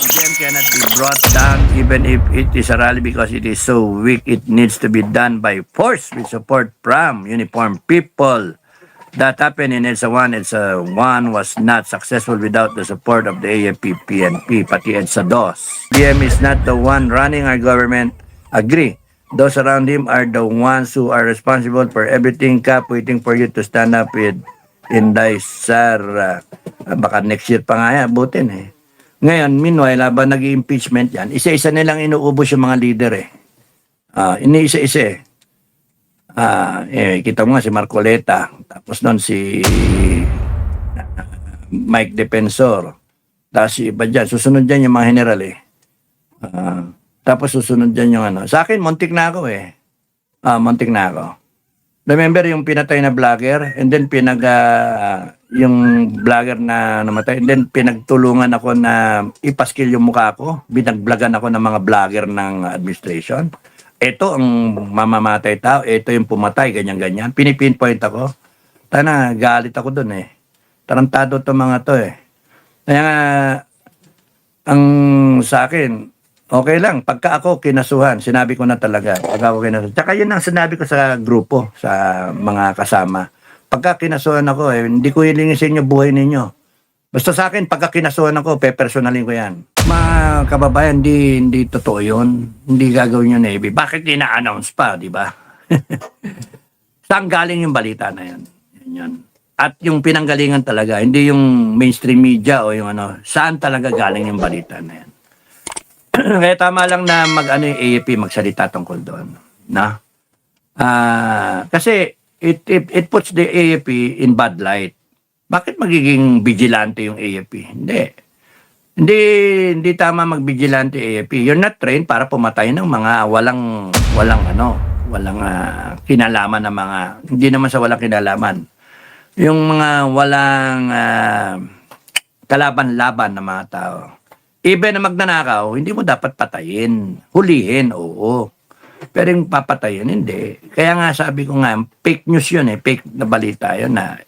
BBM cannot be brought down even if it is a rally because it is so weak. It needs to be done by force with support from uniformed people. That happened in EDSA 1. EDSA 1 was not successful without the support of the AFP, PNP, pati EDSA 2. BBM is not the one running our government. Agree. Those around him are the ones who are responsible for everything. Cap, waiting for you to stand up with Inday Sir. Baka next year pa nga yan, butin eh. Ngayon, meanwhile, habang nag-impeachment yan, isa-isa nilang inuubos yung mga leader eh. Ini-isa-isa eh. Kita mo nga si Marcoleta, tapos nun si Mike Defensor, tapos si iba dyan, susunod dyan yung mga general eh. Tapos susunod dyan yung ano. Sa akin, muntik na ako eh. Muntik na ako. Remember yung pinatay na vlogger, and then yung vlogger na namatay, and then pinagtulungan ako na ipaskil yung mukha ko, binagblagan ako ng mga vlogger ng administration. Ito ang mamamatay tao, ito yung pumatay, ganyan-ganyan. Pinipinpoint ako. Tana, galit ako dun eh. Tarantado to mga to eh. Kaya nga, ang sa akin, okay lang. Pagka ako kinasuhan, sinabi ko na talaga. Pagka ako kinasuhan. Tsaka yun ang sinabi ko sa grupo, sa mga kasama. Pagka kinasuhan ako, hindi ko hilingin sa inyo buhay ninyo. Basta sa akin, pagka kinasuhan ako, pepersonalin ko yan. Mga kababayan, hindi totoo yun. Hindi gagawin yung Navy. Bakit ina-announce pa, di ba? Saan galing yung balita na yan? Yan. At yung pinanggalingan talaga, hindi yung mainstream media o yung ano, saan talaga galing yung balita na yan? Kaya tama lang na yung AFP magsalita tungkol doon. Na? Kasi it puts the AFP in bad light. Bakit magiging vigilante yung AFP? Hindi tama mag-vigilante AFP. You're not trained para pumatay ng mga walang kinalaman na mga, hindi naman sa walang kinalaman. Yung mga walang kalaban-laban na mga tao. Even na magnanakaw, hindi mo dapat patayin. Hulihin, oo. Pero yung papatayin, hindi. Kaya nga sabi ko nga, fake news yun eh. Fake na balita yun na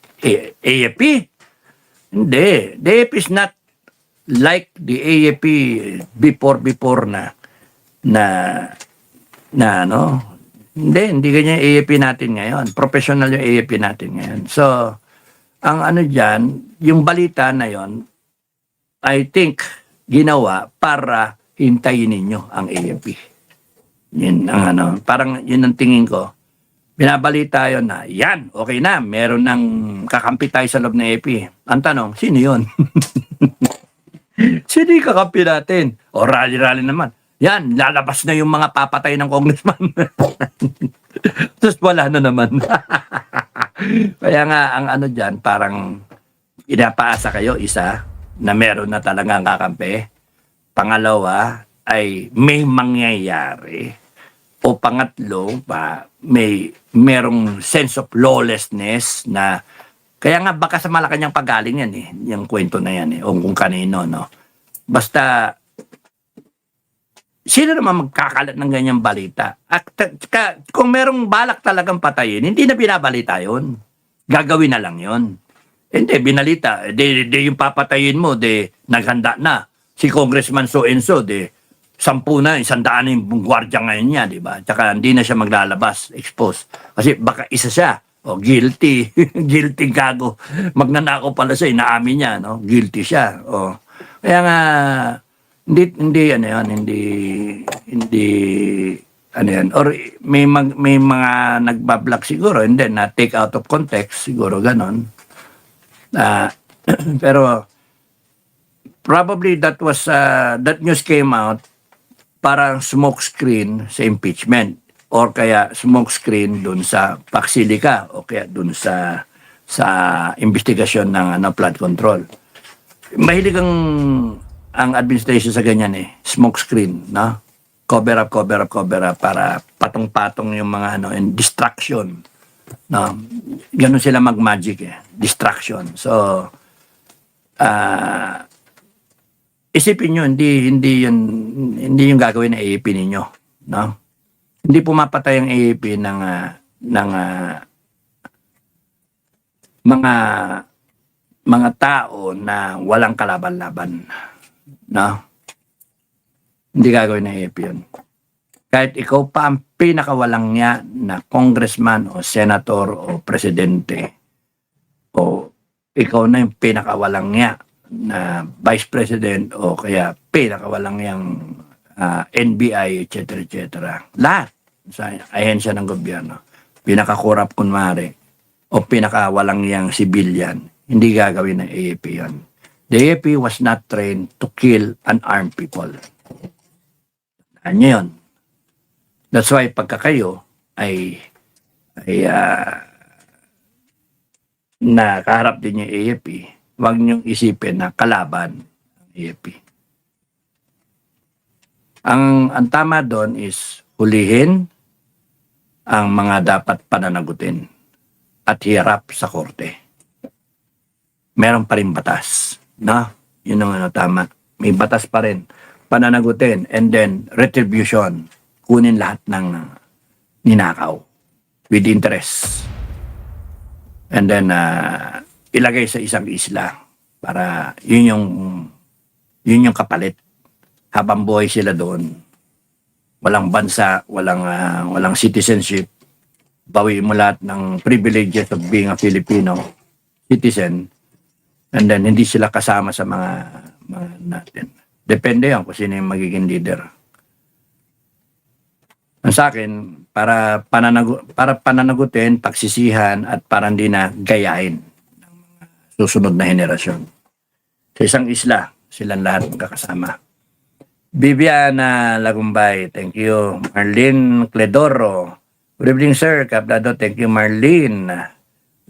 AFP. Hindi. The AFP is not like the AFP before na ano. Hindi ganyan yung AFP natin ngayon. Professional yung AFP natin ngayon. So, ang ano dyan, yung balita na yon, I think, ginawa para hintayin ninyo ang AFP. Yun ang ano, parang yun ang tingin ko. Binabalita yun na, yan, okay na, meron ng kakampi tayo sa loob ng AFP. Ang tanong, sino yun? Sino yung kakampi natin? O rally-rally naman. Yan, lalabas na yung mga papatay ng congressman. Tapos wala na naman. Kaya nga, ang ano dyan, parang inapaasa kayo, isa, na meron na talagang kakampi. Pangalawa, ay may mangyayari. O pangatlo, merong sense of lawlessness na, kaya nga baka sa Malacanang pagaling yan eh, yung kwento na yan eh, o kung kanino, no. Basta, sino naman magkakalat ng ganyang balita? At kung merong balak talagang patayin, hindi na binabalita yun. Gagawin na lang yun. Hindi, binalita. Yung papatayin mo, naghanda na. Si Congressman so-and-so, 10 na, 100 na yung gwardiya ngayon niya, di ba? Tsaka hindi na siya maglalabas, exposed. Kasi baka isa siya, guilty, guilty gago. Magnanakaw pala siya, inaamin niya, no? Guilty siya. Kaya nga, hindi ano yan, hindi ano yan, or may mga nagbablock siguro, and then na take out of context, siguro ganon. Pero probably that news came out parang smoke screen sa impeachment, or kaya smoke screen dun sa Paxilica, o kaya dun sa investigasyon ng flood control. Mahilig ang administration sa ganyan eh, smoke screen, no? Cover up para patong-patong yung mga and distraction, no? Ganun sila mag-magic eh, distraction. So isipin nyo, hindi yung gagawin ng AAP ninyo, no? Hindi pumapatay ang AAP ng mga tao na walang kalaban-laban, no? Hindi gagawin ng AFP yun. Kahit ikaw pa ang pinakawalang niya na congressman o senator o presidente o ikaw na yung pinakawalang niya na vice president o kaya pinakawalang yang NBI, etc. Lahat sa ahensya ng gobyerno, pinaka-corrupt kunwari o pinakawalang yang civilian, hindi gagawin ng AFP yun. The AFP was not trained to kill unarmed people. Ano yun? That's why pagka kayo ay nakaharap din yung AFP, huwag niyong isipin na kalaban ang AFP. Ang tama doon is hulihin ang mga dapat pananagutin at hirap sa korte. Meron pa rin batas. No? Yun ang tama. May batas pa rin. Pananagutin and then retribution. Kunin lahat ng ninakaw with interest. And then ilagay sa isang isla para yun yung kapalit. Habang buhay sila doon, walang bansa, walang citizenship, bawi mo lahat ng privileges of being a Filipino citizen, and then hindi sila kasama sa mga natin. Depende yan kung sino yung magiging leader. Ang sa akin, para pananagutin, pagsisihan, at para hindi na gayahin ng mga susunod na henerasyon. Sa isang isla, silang lahat magkakasama. Viviana Lagumbay, thank you. Marlene Cledoro, good evening sir. Kaplado, thank you Marlene.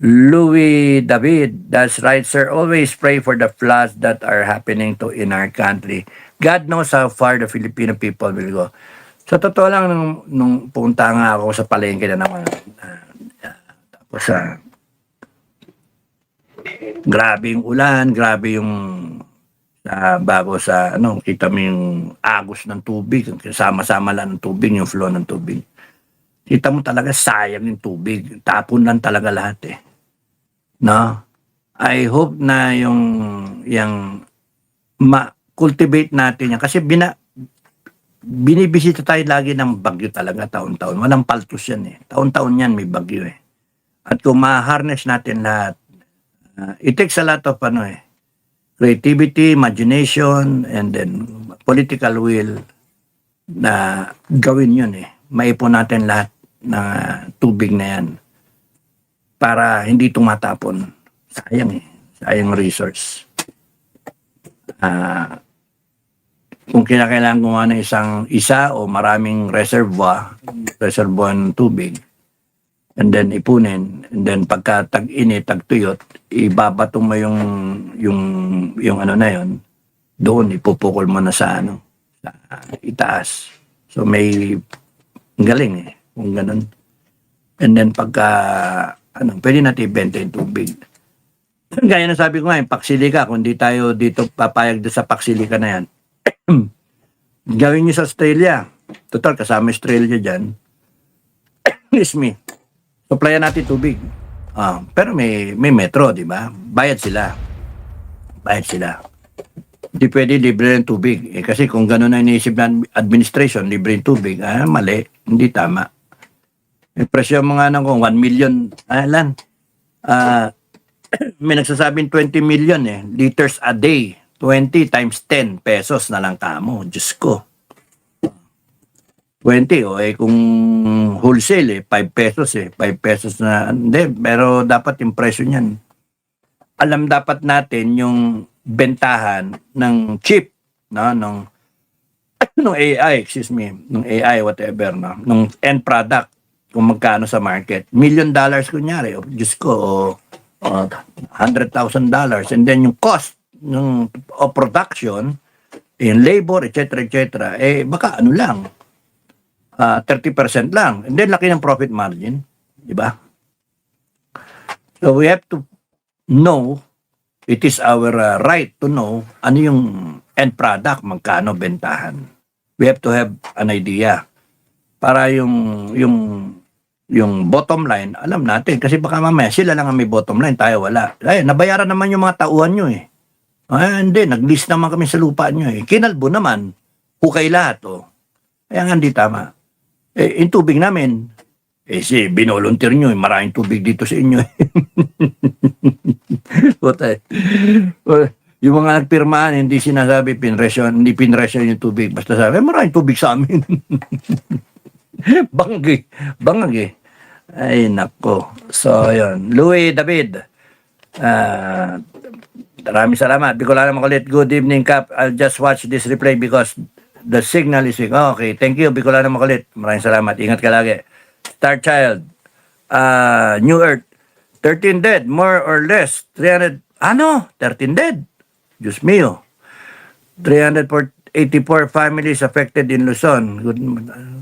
Louis David, that's right sir. Always pray for the floods that are happening in our country. God knows how far the Filipino people will go. Sa totoo lang, nung punta nga ako sa palengke na naman, tapos grabe yung ulan, grabe yung bago sa kita mo yung agos ng tubig, sama-sama lang ng tubig, yung flow ng tubig. Kita mo talaga sayang yung tubig. Tapon lang talaga lahat eh. No? I hope na yung ma-cultivate natin yan. Kasi binibisita tayo lagi ng bagyo talaga taon-taon. Walang paltos yan eh. Taon-taon yan may bagyo eh. At kung ma-harness natin lahat, it takes a lot of creativity, imagination, and then political will na gawin yun eh. Maipon natin lahat na tubig na yan para hindi tumatapon. Sayang eh. Sayang resource. Kung kinakailangan gumawa ng isa o maraming reservoir ng tubig, and then ipunin, and then pagka tag-init, tag-tuyot, ibabato mo yung ano na yon, doon ipupukol mo na sa sa itaas. So may galing eh, kung ganun. And then pagka pwede natin ibenta yung tubig. Gaya na sabi ko nga, yung Paksilika, kung di tayo dito papayag sa Paksilika na yan, gawin nyo sa Australia. Total, kasama Australia dyan. Excuse me. Supplyan natin tubig. Pero may metro, di ba? Bayad sila. Hindi pwede libre ng tubig. Kasi kung gano'n na iniisip ng administration, libre ng tubig, mali. Hindi tama. Presyo mga kung 1 million, may nagsasabing 20 million liters a day. 20 times 10 pesos na lang kamo. Diyos ko. 20 kung wholesale 5 pesos 5 pesos na hindi, pero dapat yung presyo niyan. Alam dapat natin yung bentahan ng chip nung AI, nung AI whatever nung end product kung magkano sa market. $1 million kunyari, Diyos ko, $100,000, and then yung cost of production, yung labor, etc., baka lang 30% lang. And then, laki ng profit margin. Diba? So, we have to know, it is our right to know ano yung end product, magkano bentahan. We have to have an idea. Para yung bottom line, alam natin. Kasi baka mamaya, sila lang ang may bottom line, tayo wala. Ay, nabayaran naman yung mga tauhan nyo eh. Hindi, nag-list naman kami sa lupa nyo eh. Kinalbo naman. hukay lahat, oh. Kaya nga hindi tama. Eh, yung tubig namin, si binolunteer nyo, maraming tubig dito sa inyo. Putay. Yung mga nagpirmahan, hindi sinasabi hindi pinresyon yung tubig. Basta sabi, maraming tubig sa amin. Bangag eh. Ay, nako. So, yun. Louie David. Maraming salamat. Bicolano Makulit. Good evening, Cap. I'll just watch this replay because the signal is weak. Okay. Thank you, Bicolano Makulit. Maraming salamat. Ingat ka lagi. Star Child. New Earth. 13 dead. More or less. 300. 13 dead. Diyos mio. 384 families affected in Luzon. Good,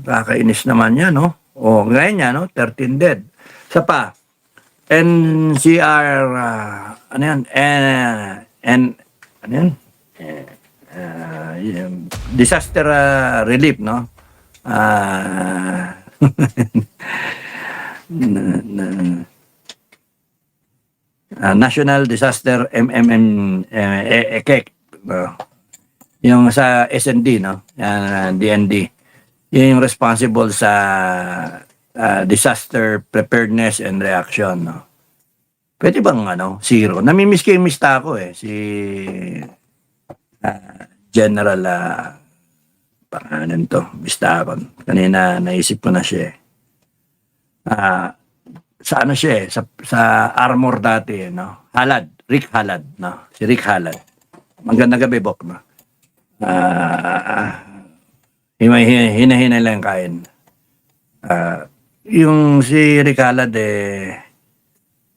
kakainis naman yan, no? O, ngayon yan, no? 13 dead. Sa pa, NCR, ano yan? Ano yan? Disaster relief, no? National Disaster EKEK, yung sa SND, no? DND. Yun yung responsible sa disaster preparedness and reaction, no? Pwede bang zero? Namimiss ko yung mista ko eh. Si General pangalan to, mista ko. Kanina naisip ko na siya eh. Sa ano siya eh, sa Armor dati, no? Rick Halad, no? Si Rick Halad. Magandang gabi, Bok, no? Hinahinay lang kain. Yung si Rick Halad eh,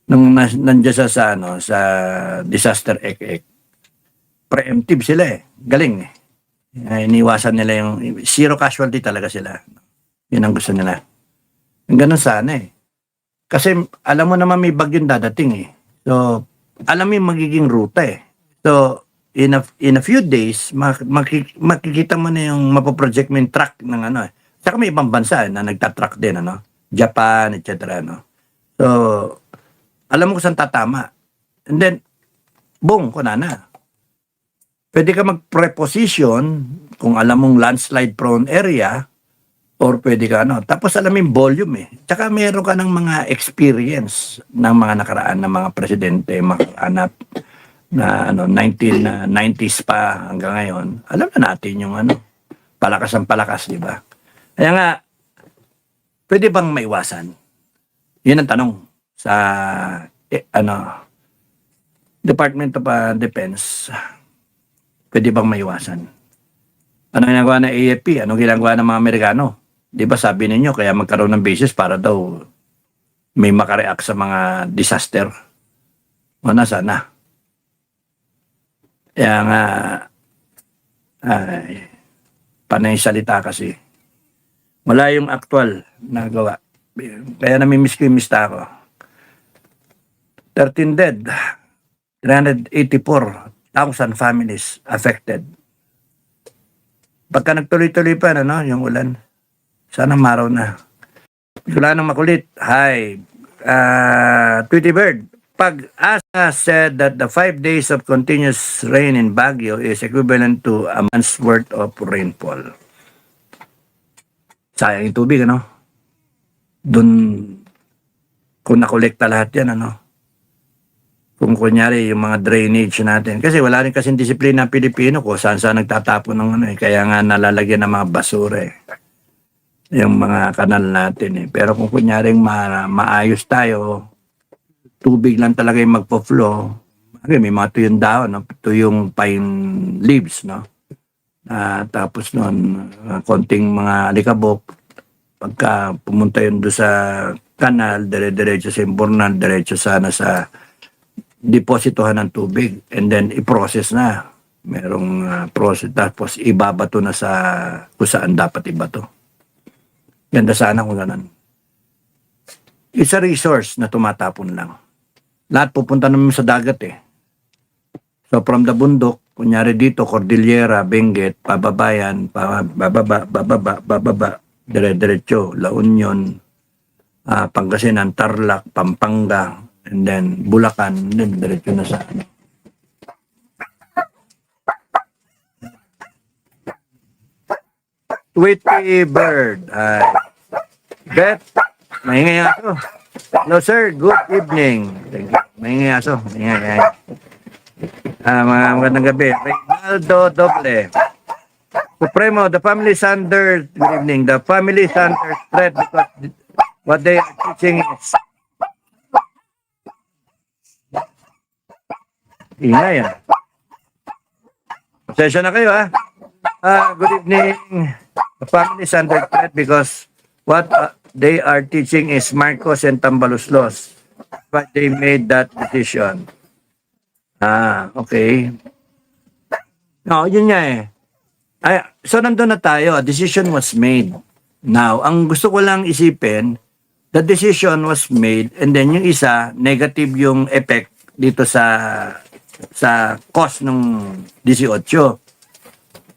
nung nandiyan sa disaster ek, preemptive sila eh. Galing eh. Iniwasan nila yung zero casualty talaga sila. Yun ang gusto nila. Ganun sana eh. Kasi alam mo naman may bagyong dadating eh. So, alam mo yung magiging ruta eh. So, in a few days, makikita mo na yung mapoproject mo yung track ng eh. Saka may ibang bansa na nagtatrack din, Japan, etc. So, alam mo kung saan tatama. And then, boom, kunana. Pwede ka mag-preposition kung alam mong landslide prone area or pwede ka Tapos alam mo yung volume eh. Tsaka meron ka ng mga experience ng mga nakaraan ng mga presidente, makaanap na 1990s pa hanggang ngayon. Alam na natin yung palakas ang palakas, di ba? Kaya nga, pwede bang maiwasan? Yun ang tanong sa Department of Defense. Pwede bang maiwasan? Ano ginagawa ng AFP? Ano ginagawa ng mga Amerikano? Di ba sabi ninyo, kaya magkaroon ng basis para daw may makareact sa mga disaster? O nasaan? Kaya nga, panay salita kasi. Wala yung actual na gawa. Kaya namimiss ko yung mista ko. 13 dead, 384,000 families affected. Pagka nagtuloy-tuloy pa, yung ulan, sana maraw na. Bicolano Makulit, hi. Tweety Bird, Pag-asa said that the 5 days of continuous rain in Baguio is equivalent to a month's worth of rainfall. Sayang yung tubig, Doon, kung nakolekta lahat yan, Kung kunyari, yung mga drainage natin. Kasi wala rin kasing disiplina ng Pilipino kung saan nagtatapon ng Kaya nga nalalagyan ng mga basura eh. Yung mga kanal natin eh. Pero kung kunyari maayos tayo, tubig lang talaga yung magpo-flow. Okay, may mga tuyong dahon, tuyong pine leaves, tapos konting mga alikabok. Pagka pumunta yun doon sa kanal, dire-diretso sa imbornal, diretso sana sa depositohan ng tubig. And then, i-process na. Merong process. Tapos, ibabato na sa kung saan dapat ibato. Ganda sana kung ganun. It's a resource na tumatapon lang. Lahat pupunta naman sa dagat eh. So from the bundok, kunyari dito, Cordillera, Benguet, pababayan, bababa, dire-diretso, La Union, Pangasinan, Tarlac, Pampanga, and then Bulacan, then diretso na sa Tweety Bird. Beth, maingay aso. Hello sir, good evening. Thank you. Maingay aso. Maingay. Magandang gabi. Reynaldo Doble. Supremo, the family is under, good evening, the family is under threat because what they are teaching is ingay ah. Pasensya na kayo ha. Good evening. The family is under threat because what they are teaching is Marcos and Tambaluslos. But they made that decision. Okay. No, yun nga eh. So nandun na tayo. A decision was made. Now, ang gusto ko lang isipin, the decision was made and then yung isa, negative yung effect dito sa cost ng 18.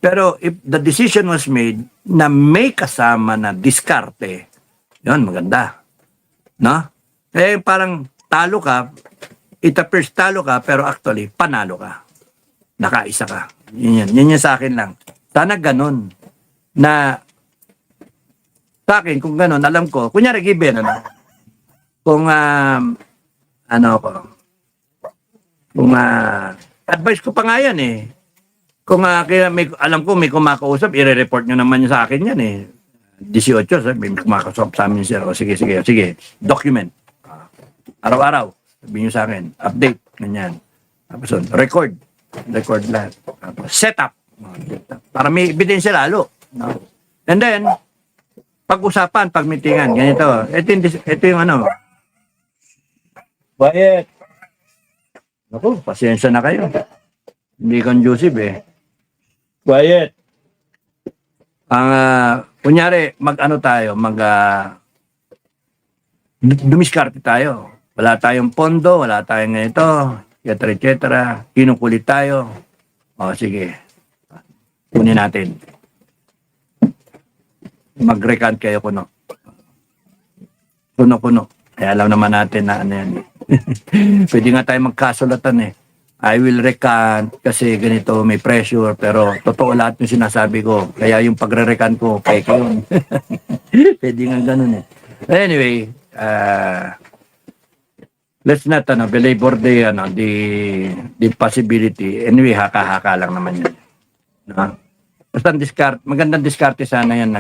Pero if the decision was made na may kasama na diskarte, yun, maganda. No? Eh, parang talo ka, it appears talo ka, pero actually, panalo ka. Nakaisa ka. Yun yung sa akin lang. Sana ganun. Na, sa akin, kung ganun, alam ko, kunyari given, kung, advice ko pa nga yan eh. Kung kaya alam ko may kumakausap, i-report nyo naman sa akin yan eh. 18, may kumakausap sa amin sir. O, sige, document. Araw-araw, sabihin nyo sa akin, update, ganyan. Tapos, record lahat. Tapos, set up. Para may ebidensya lalo. No? And then, pag-usapan, pag-meetingan, ganito. Ito yung quiet. Ako, pasensya na kayo. Hindi conducive eh. Quiet. Kunyari, dumiskarte tayo. Wala tayong pondo, wala tayong ganito, etc. Kinukulit tayo. O, sige. Kunin natin. Mag-recant kayo kuno. Kuno. Kaya alam naman natin na ano yan. Pwede nga tayo magkasulatan eh. I will recant kasi ganito may pressure pero totoo lahat yung sinasabi ko. Kaya yung pagre-recant ko, peke yun. Pwede nga ganun eh. Anyway, let's not belabor the possibility. Anyway, haka-haka lang naman yun. No? Basta magandang diskarte sana yan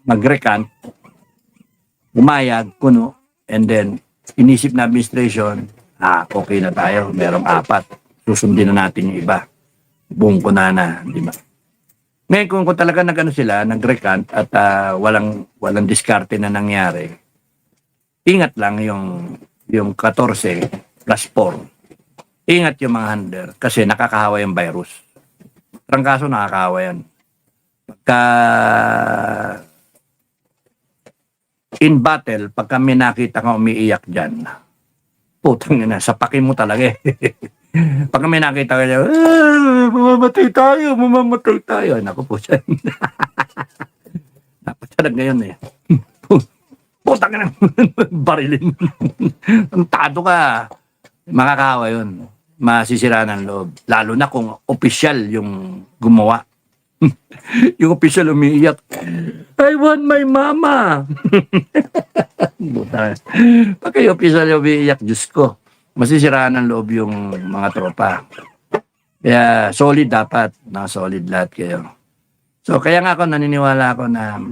mag-recant, umayag, kuno, and then inisip na administration, okay na tayo, merong 4, susundin na natin yung iba. Buong kunana, di ba? Ngayon kung talaga nag-recant at walang diskarte na nangyari, ingat lang yung 14 plus 4. Ingat yung mga handler kasi nakakahawa yung virus. Trangkaso nakakahawa yan. Pagka in battle, pagka may nakita ka umiiyak dyan, putang ina, sapakin mo talaga eh. Pagka may nakita ka dyan, mamamatay tayo. Naku po siya. Napatalag ngayon eh. Putang ina, barilin. Ang tado ka. Makakahawa yun. Masisira ng loob. Lalo na kung opisyal yung gumawa. Yung opisyal umiiyak, I want my mama. Pag yung opisyal umiiyak, Diyos ko, masisiraan ng loob yung mga tropa. Kaya solid dapat. Solid lahat kayo. So kaya nga ako naniniwala ako na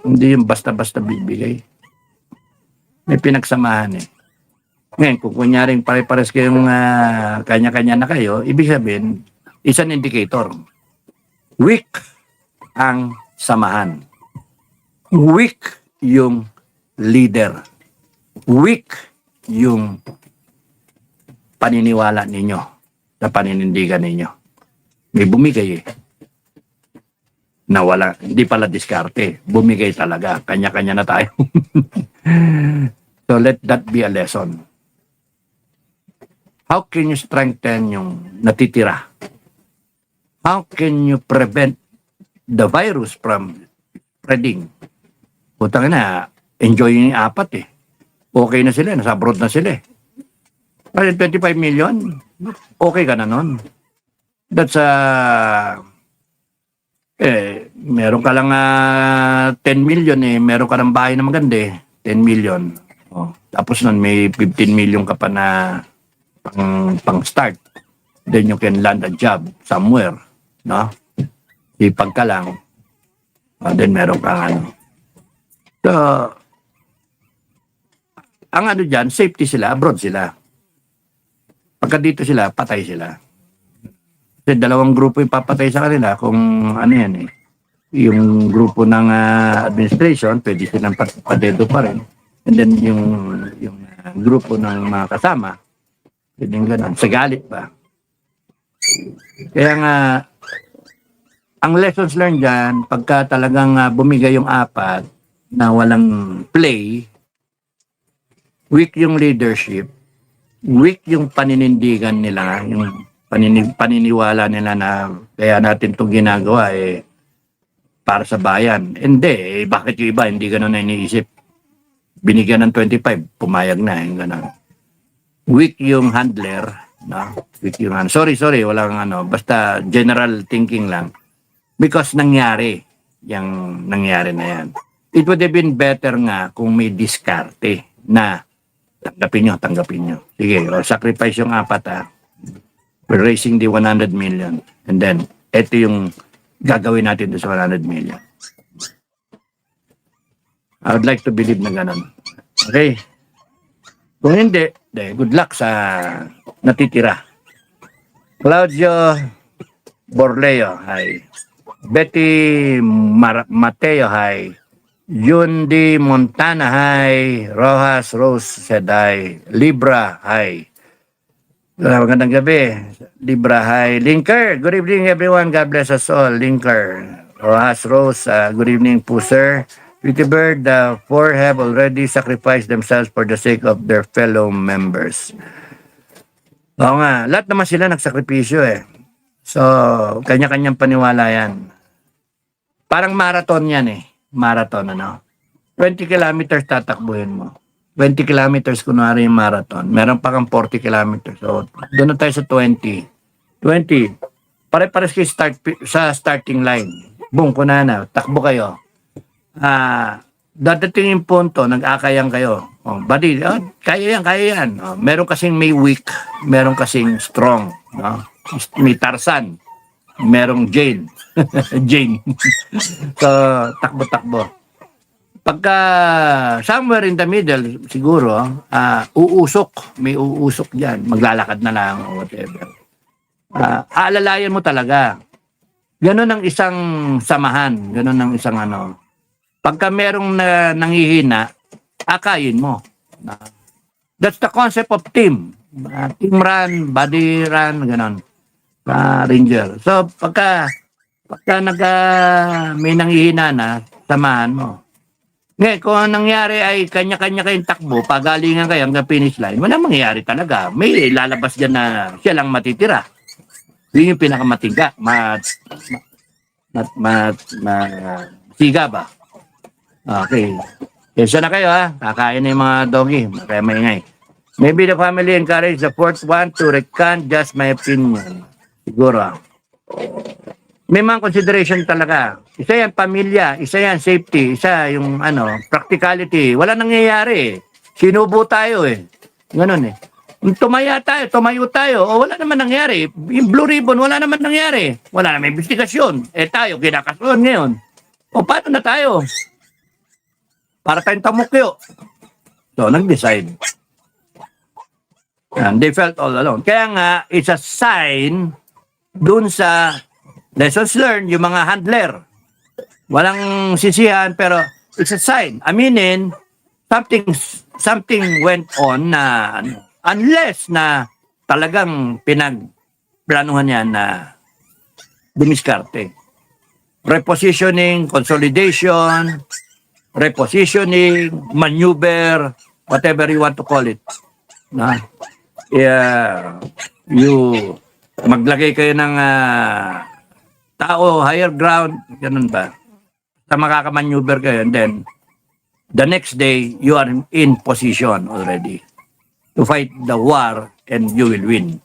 hindi yung basta-basta bibigay. May pinagsamahan eh. Ngayon, kung kunyaring pare-pares kayong kanya-kanya na kayo, ibig sabihin, isang indicator. Weak ang samahan. Weak yung leader. Weak yung paniniwala ninyo sa paninindigan ninyo. May bumigay eh. Na wala, hindi pala diskarte. Bumigay talaga. Kanya-kanya na tayo. So let that be a lesson. How can you strengthen yung natitira? How can you prevent the virus from spreading? Putang na, enjoy yung 4 eh. Okay na sila, nasa abroad na sila eh. Kasi 25 million, okay ka na nun. That's Meron ka lang 10 million meron ka ng bahay na maganda 10 million. Oh, tapos nun may 15 million ka pa na pang start. Then you can land a job somewhere, no? Ipag ka lang. Then meron kang ano. So, ang ano dyan, safety sila, abroad sila. Pagka dito sila, patay sila. Kasi dalawang grupo yung papatay sa kanila kung ano yan Yung grupo ng administration, pwede silang padedo pa rin. And then yung grupo ng mga kasama, pwede ganun. Sa galit ba? Kaya nga, ang lessons learned dyan, pagka talagang bumigay yung apat na walang play, weak yung leadership, weak yung paninindigan nila, yung paniniwala nila na kaya natin itong ginagawa para sa bayan. Hindi, bakit yung iba hindi ganun na iniisip? Binigyan ng 25, pumayag na, yung ganun. Weak yung handler, no? Weak yung handler. Sorry, walang basta general thinking lang. Because nangyari, yung nangyari na yan. It would have been better nga kung may diskarte na tanggapin nyo. Sige, sacrifice yung apat We're raising the 100 million. And then, ito yung gagawin natin sa 100 million. I would like to believe na ganun. Okay? Kung hindi, good luck sa natitira. Claudio Borleo, hi. Betty Mateo, hi. Yundi Montana, hi. Rojas Rose said, hi. Libra, hi. Magandang gabi. Libra, hi. Linker, good evening everyone. God bless us all. Linker. Rojas Rose, good evening po sir. Pretty Bird, the four have already sacrificed themselves for the sake of their fellow members. Oo nga, lahat naman sila nagsakripisyo So, kanya-kanyang paniwala yan. Parang marathon yan Marathon, 20 kilometers tatakbuhin mo. 20 kilometers kunwari yung marathon. Meron pa kang 40 kilometers. So, doon na tayo sa 20. 20. Pare-pares kayo sa starting line. Boom, kunana. Takbo kayo. Dadating yung punto, nag-akayang kayo. Buddy, kaya yan. Meron kasing may weak, meron kasing strong. May Tarzan, merong Jane. Jane. So, takbo-takbo. Pagka somewhere in the middle, siguro, may uusok dyan. Maglalakad na lang o whatever. Aalalayan mo talaga. Ganon ang isang samahan. Ganon ang isang Pagka merong nanghihina, akayin mo. That's the concept of team. Team run, body run, ganon. Ranger. So, pagka may nanghihina na, samahan mo. Ngayon, kung ang nangyari ay kanya-kanya kayong takbo, pagalingan kayo hanggang finish line, wala mangyayari talaga. May lalabas dyan na siya lang matitira. Yun yung pinakamatiga. Siga ba? Okay. Kesa na kayo kakain na yung mga doggy. Kaya maingay. Maybe the family encourage the fourth one to recant just my opinion. Siguro may mga consideration talaga. Isa yan pamilya, isa yan safety, isa yung practicality. Wala nangyayari. Sinubo tayo Ganun tumayo tayo. O wala naman nangyari. Yung Blue Ribbon, wala naman nangyari. Wala naman investigasyon. Tayo, kinakasuhan ngayon. O paano na tayo? Para tayong tamukyo. So, nag-decide. And they felt all alone. Kaya nga, it's a sign dun sa lessons learned, yung mga handler. Walang sisihan, pero it's a sign. Aminin, something went on na unless na talagang pinagplanuhan yan na dumiskarte. Repositioning, consolidation, maneuver, whatever you want to call it. Maglagay kayo ng tao, higher ground, ganun ba? Sa makakamaneuver kayo, and then, the next day, you are in position already to fight the war and you will win.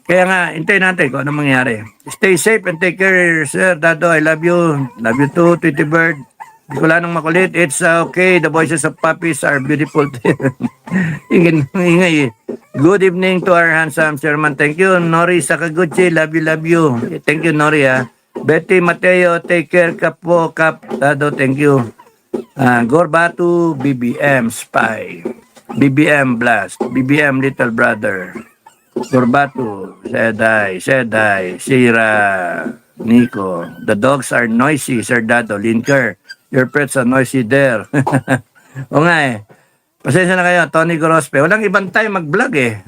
Kaya nga, hintayin natin kung ano mangyari. Stay safe and take care, Sir Dado. I love you. Love you too, Tweety Bird. Bicolanong makulit. It's okay. The voices of puppies are beautiful. Ingay eh. Good evening to our handsome chairman. Thank you, Nori Sakaguchi. Love you, love you. Thank you, Nori, ha. Betty Mateo, take care ka po, Kap Dado. Thank you. Gorbatu, BBM Spy. BBM Blast. BBM Little Brother. Gorbatu, Seday, Sira, Nico. The dogs are noisy, Sir Dado. Linker, your pets are noisy there. O nga eh. Pasensya na kayo, Tony Gorospe. Walang ibang time mag-vlog eh.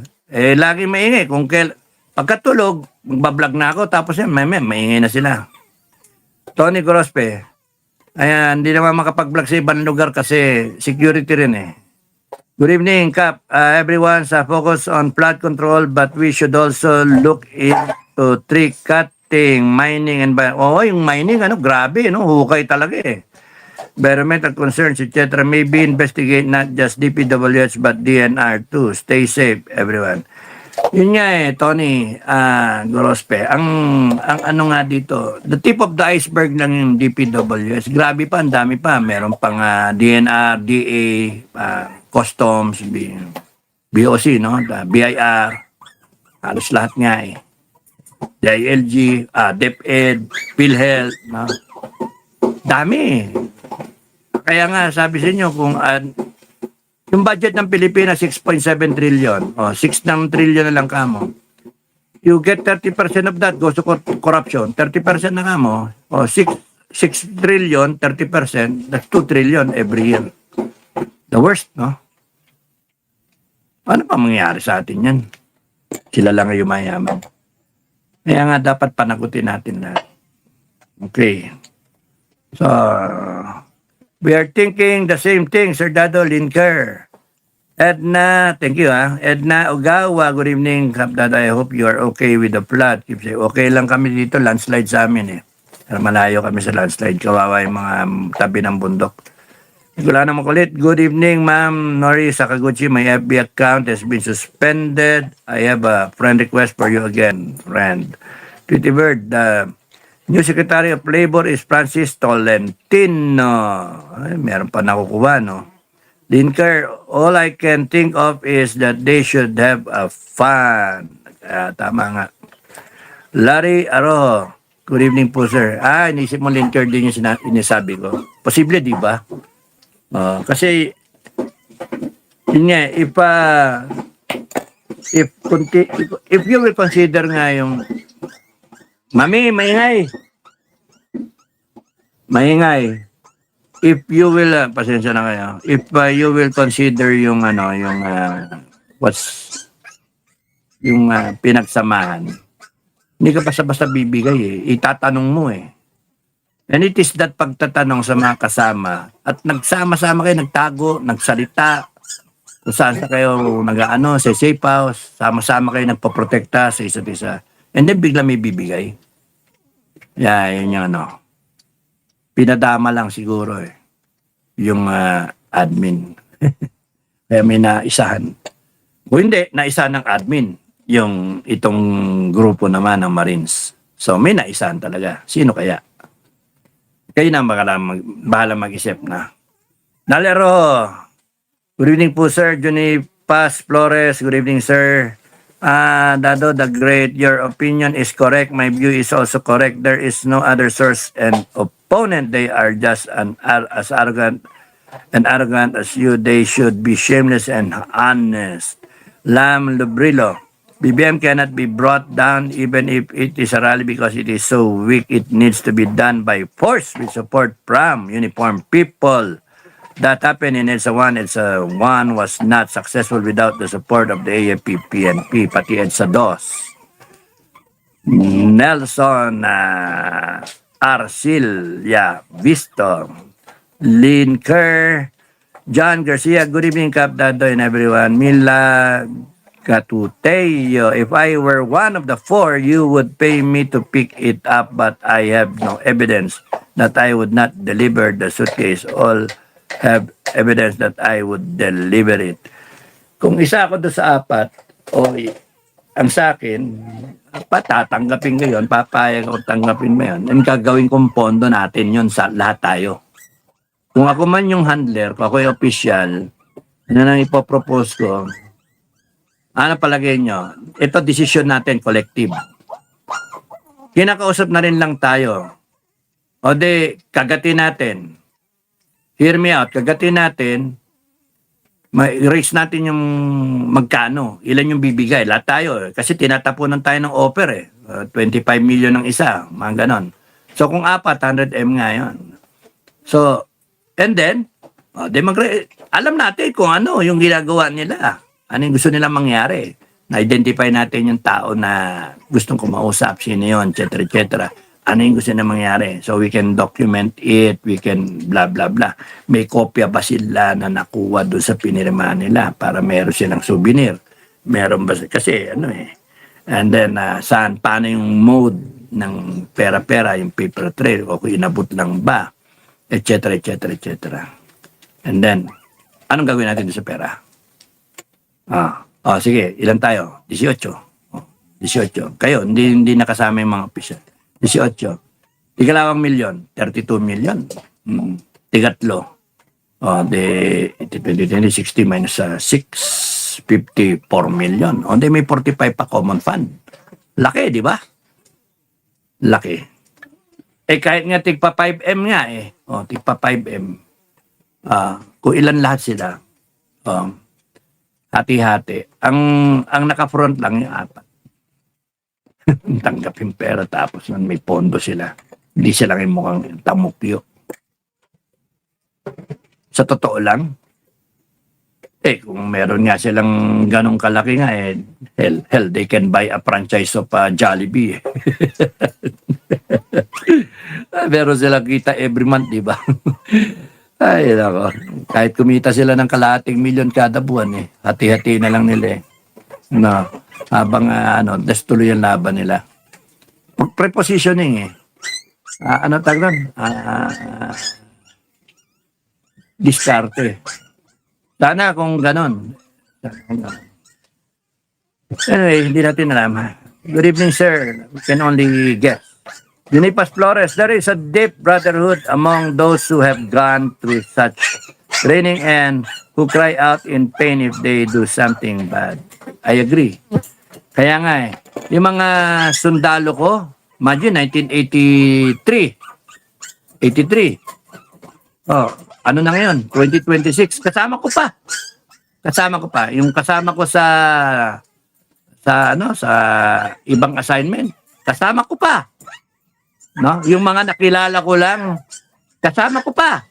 Lagi maingay. Pagkatulog, magbablog na ako, tapos yan, maingay na sila. Tony Gorospe. Ayan, hindi naman makapag-vlog sa ibang lugar kasi security rin eh. Good evening, Kap. Everyone sa focus on flood control, but we should also look into tree cutting, mining, and yung mining, grabe, hukay talaga eh. Environmental concerns, etc. Maybe investigate not just DPWH but DNR too. Stay safe, everyone. Yun nga eh, Tony Gorospe. Ang ano nga dito, the tip of the iceberg lang yung DPWH. Grabe pa, ang dami pa. Meron pang DNR, DA, Customs, BOC, no? BIR. Halos lahat nga eh. DILG, DepEd, PhilHealth, no? Dami eh. Kaya nga, sabi sa inyo, kung yung budget ng Pilipinas, 6.7 trillion. 6 ng trillion na lang kamo. You get 30% of that goes to corruption. 30% na kamo. 6 trillion, 30%, that's 2 trillion every year. The worst, no? Ano pa mangyayari sa atin yan? Sila lang ay yumayaman. Kaya nga, dapat panagutin natin na. Okay. So, we are thinking the same thing, Sir Dado Linker. Edna, thank you Edna Ogawa, good evening, Kap Dado. I hope you are okay with the flood. Okay lang kami dito, landslide sa amin eh. Malayo kami sa landslide, kawawa yung mga tabi ng bundok. Wala na makulit. Good evening, Ma'am Nori Sakaguchi. My FB account has been suspended. I have a friend request for you again, friend. Tweety Bird, New Secretary of Labor is Francis Tolentino. Ay, meron pa nakukuha, no? Linker, all I can think of is that they should have a fun. Tama nga. Larry Arojo, good evening po, sir. Inisip mo, Linker, din yung sinasabi ko. Posible, di ba? Kasi, yun nga, if you will consider nga yung Mami, maingay. If you will, pasensya na kayo. If you will consider yung pinagsamahan, hindi ka basta-basta bibigay eh. Itatanong mo eh. And it is that pagtatanong sa mga kasama at nagsama-sama kayo, nagtago, nagsalita, kung saan sa kayo sa safe house, sama-sama kayo nagpaprotekta sa isa't isa. And then bigla may bibigay. Yun yung pinadama lang siguro eh. Yung admin. Kaya may naisahan. Kung hindi, naisahan ng admin. Yung itong grupo naman ng Marines. So may naisahan talaga. Sino kaya? Kayo na bahala mag-isip na. Nalero. Good evening po, sir. Johnny Paz Flores. Good evening, sir. Dado the Great, your opinion is correct. My view is also correct. There is no other source and opponent. They are just as arrogant as you. They should be shameless and honest. Lam Lubrillo. BBM cannot be brought down even if it is a rally because it is so weak. It needs to be done by force with support from uniformed people. That happened in EDSA 1. EDSA 1 was not successful without the support of the AFP, PNP, pati EDSA 2. Nelson Arcilia Visto, Linker, John Garcia, good evening, Kap Dado and everyone. Mila Catuteyo, if I were one of the four, you would pay me to pick it up, but I have no evidence that I would not deliver the suitcase. All have evidence that I would deliver it. Kung isa ako doon sa apat, ang sa akin, patatanggapin ko yun, papayag ako tanggapin mo yun, and gagawin kong pondo natin yun sa lahat tayo. Kung ako man yung handler, kung ako yung official, ano nang ipopropose ko, ano palagay nyo? Ito decision natin, collective. Kinakausap na rin lang tayo. O de, kagatin natin. Hear me out, kagatin natin, ma-raise natin yung magkano, ilan yung bibigay, lahat tayo. Kasi tinatapunan tayo ng offer eh. 25 million ng isa, mga ganon. So kung 400M nga yun. So, and then, alam natin kung ano yung ginagawa nila. Ano yung gusto nilang mangyari. Na-identify natin yung tao na gustong kumausap, sino yun, etc. etc. Ano yung gusto na mangyari. So we can document it, we can blah blah blah. May kopya ba sila na nakuha doon sa pinirmahan nila para meron silang souvenir? Meron ba? Kasi ano eh. And then, paano yung mode ng pera-pera, yung paper trail, o kung inabot lang ba, etc. etc. etc. And then, anong gagawin natin doon sa pera? Sige, ilan tayo? 18. 18. Kayo, hindi nakasama yung mga official. 18. Ikalawang milyon, 32 million. Tigatlo. De 20, 60 minus 6, 54 million. De may 45 pa common fund. Laki, di ba? Laki. Kahit nga tigpa 5M nga eh. Tigpa 5M. Kung ilan lahat sila, hati-hati. Ang naka-front lang yung 4. Tanggapin pera tapos may pondo sila. Hindi sila yung mukhang tamukyo. Sa totoo lang, kung meron nga silang ganong kalaki nga, hell, they can buy a franchise of Jollibee. Meron silang kita every month, di ba? Ay, nako. Kahit kumita sila ng kalahating milyon kada buwan, hati-hati na lang nila No, habang tuloy ang laban nila. Prepositioning ano tawag diskarte. Sana kung ganon. Anyway, hindi natin alam. Good evening, sir. We can only guess. Junipas Flores, there is a deep brotherhood among those who have gone through such training and who cry out in pain if they do something bad. I agree. Kaya nga yung mga sundalo ko, imagine 1983. 83. Ano na ngayon? 2026. Kasama ko pa. Yung kasama ko sa ibang assignment. Kasama ko pa. No? Yung mga nakilala ko lang, kasama ko pa.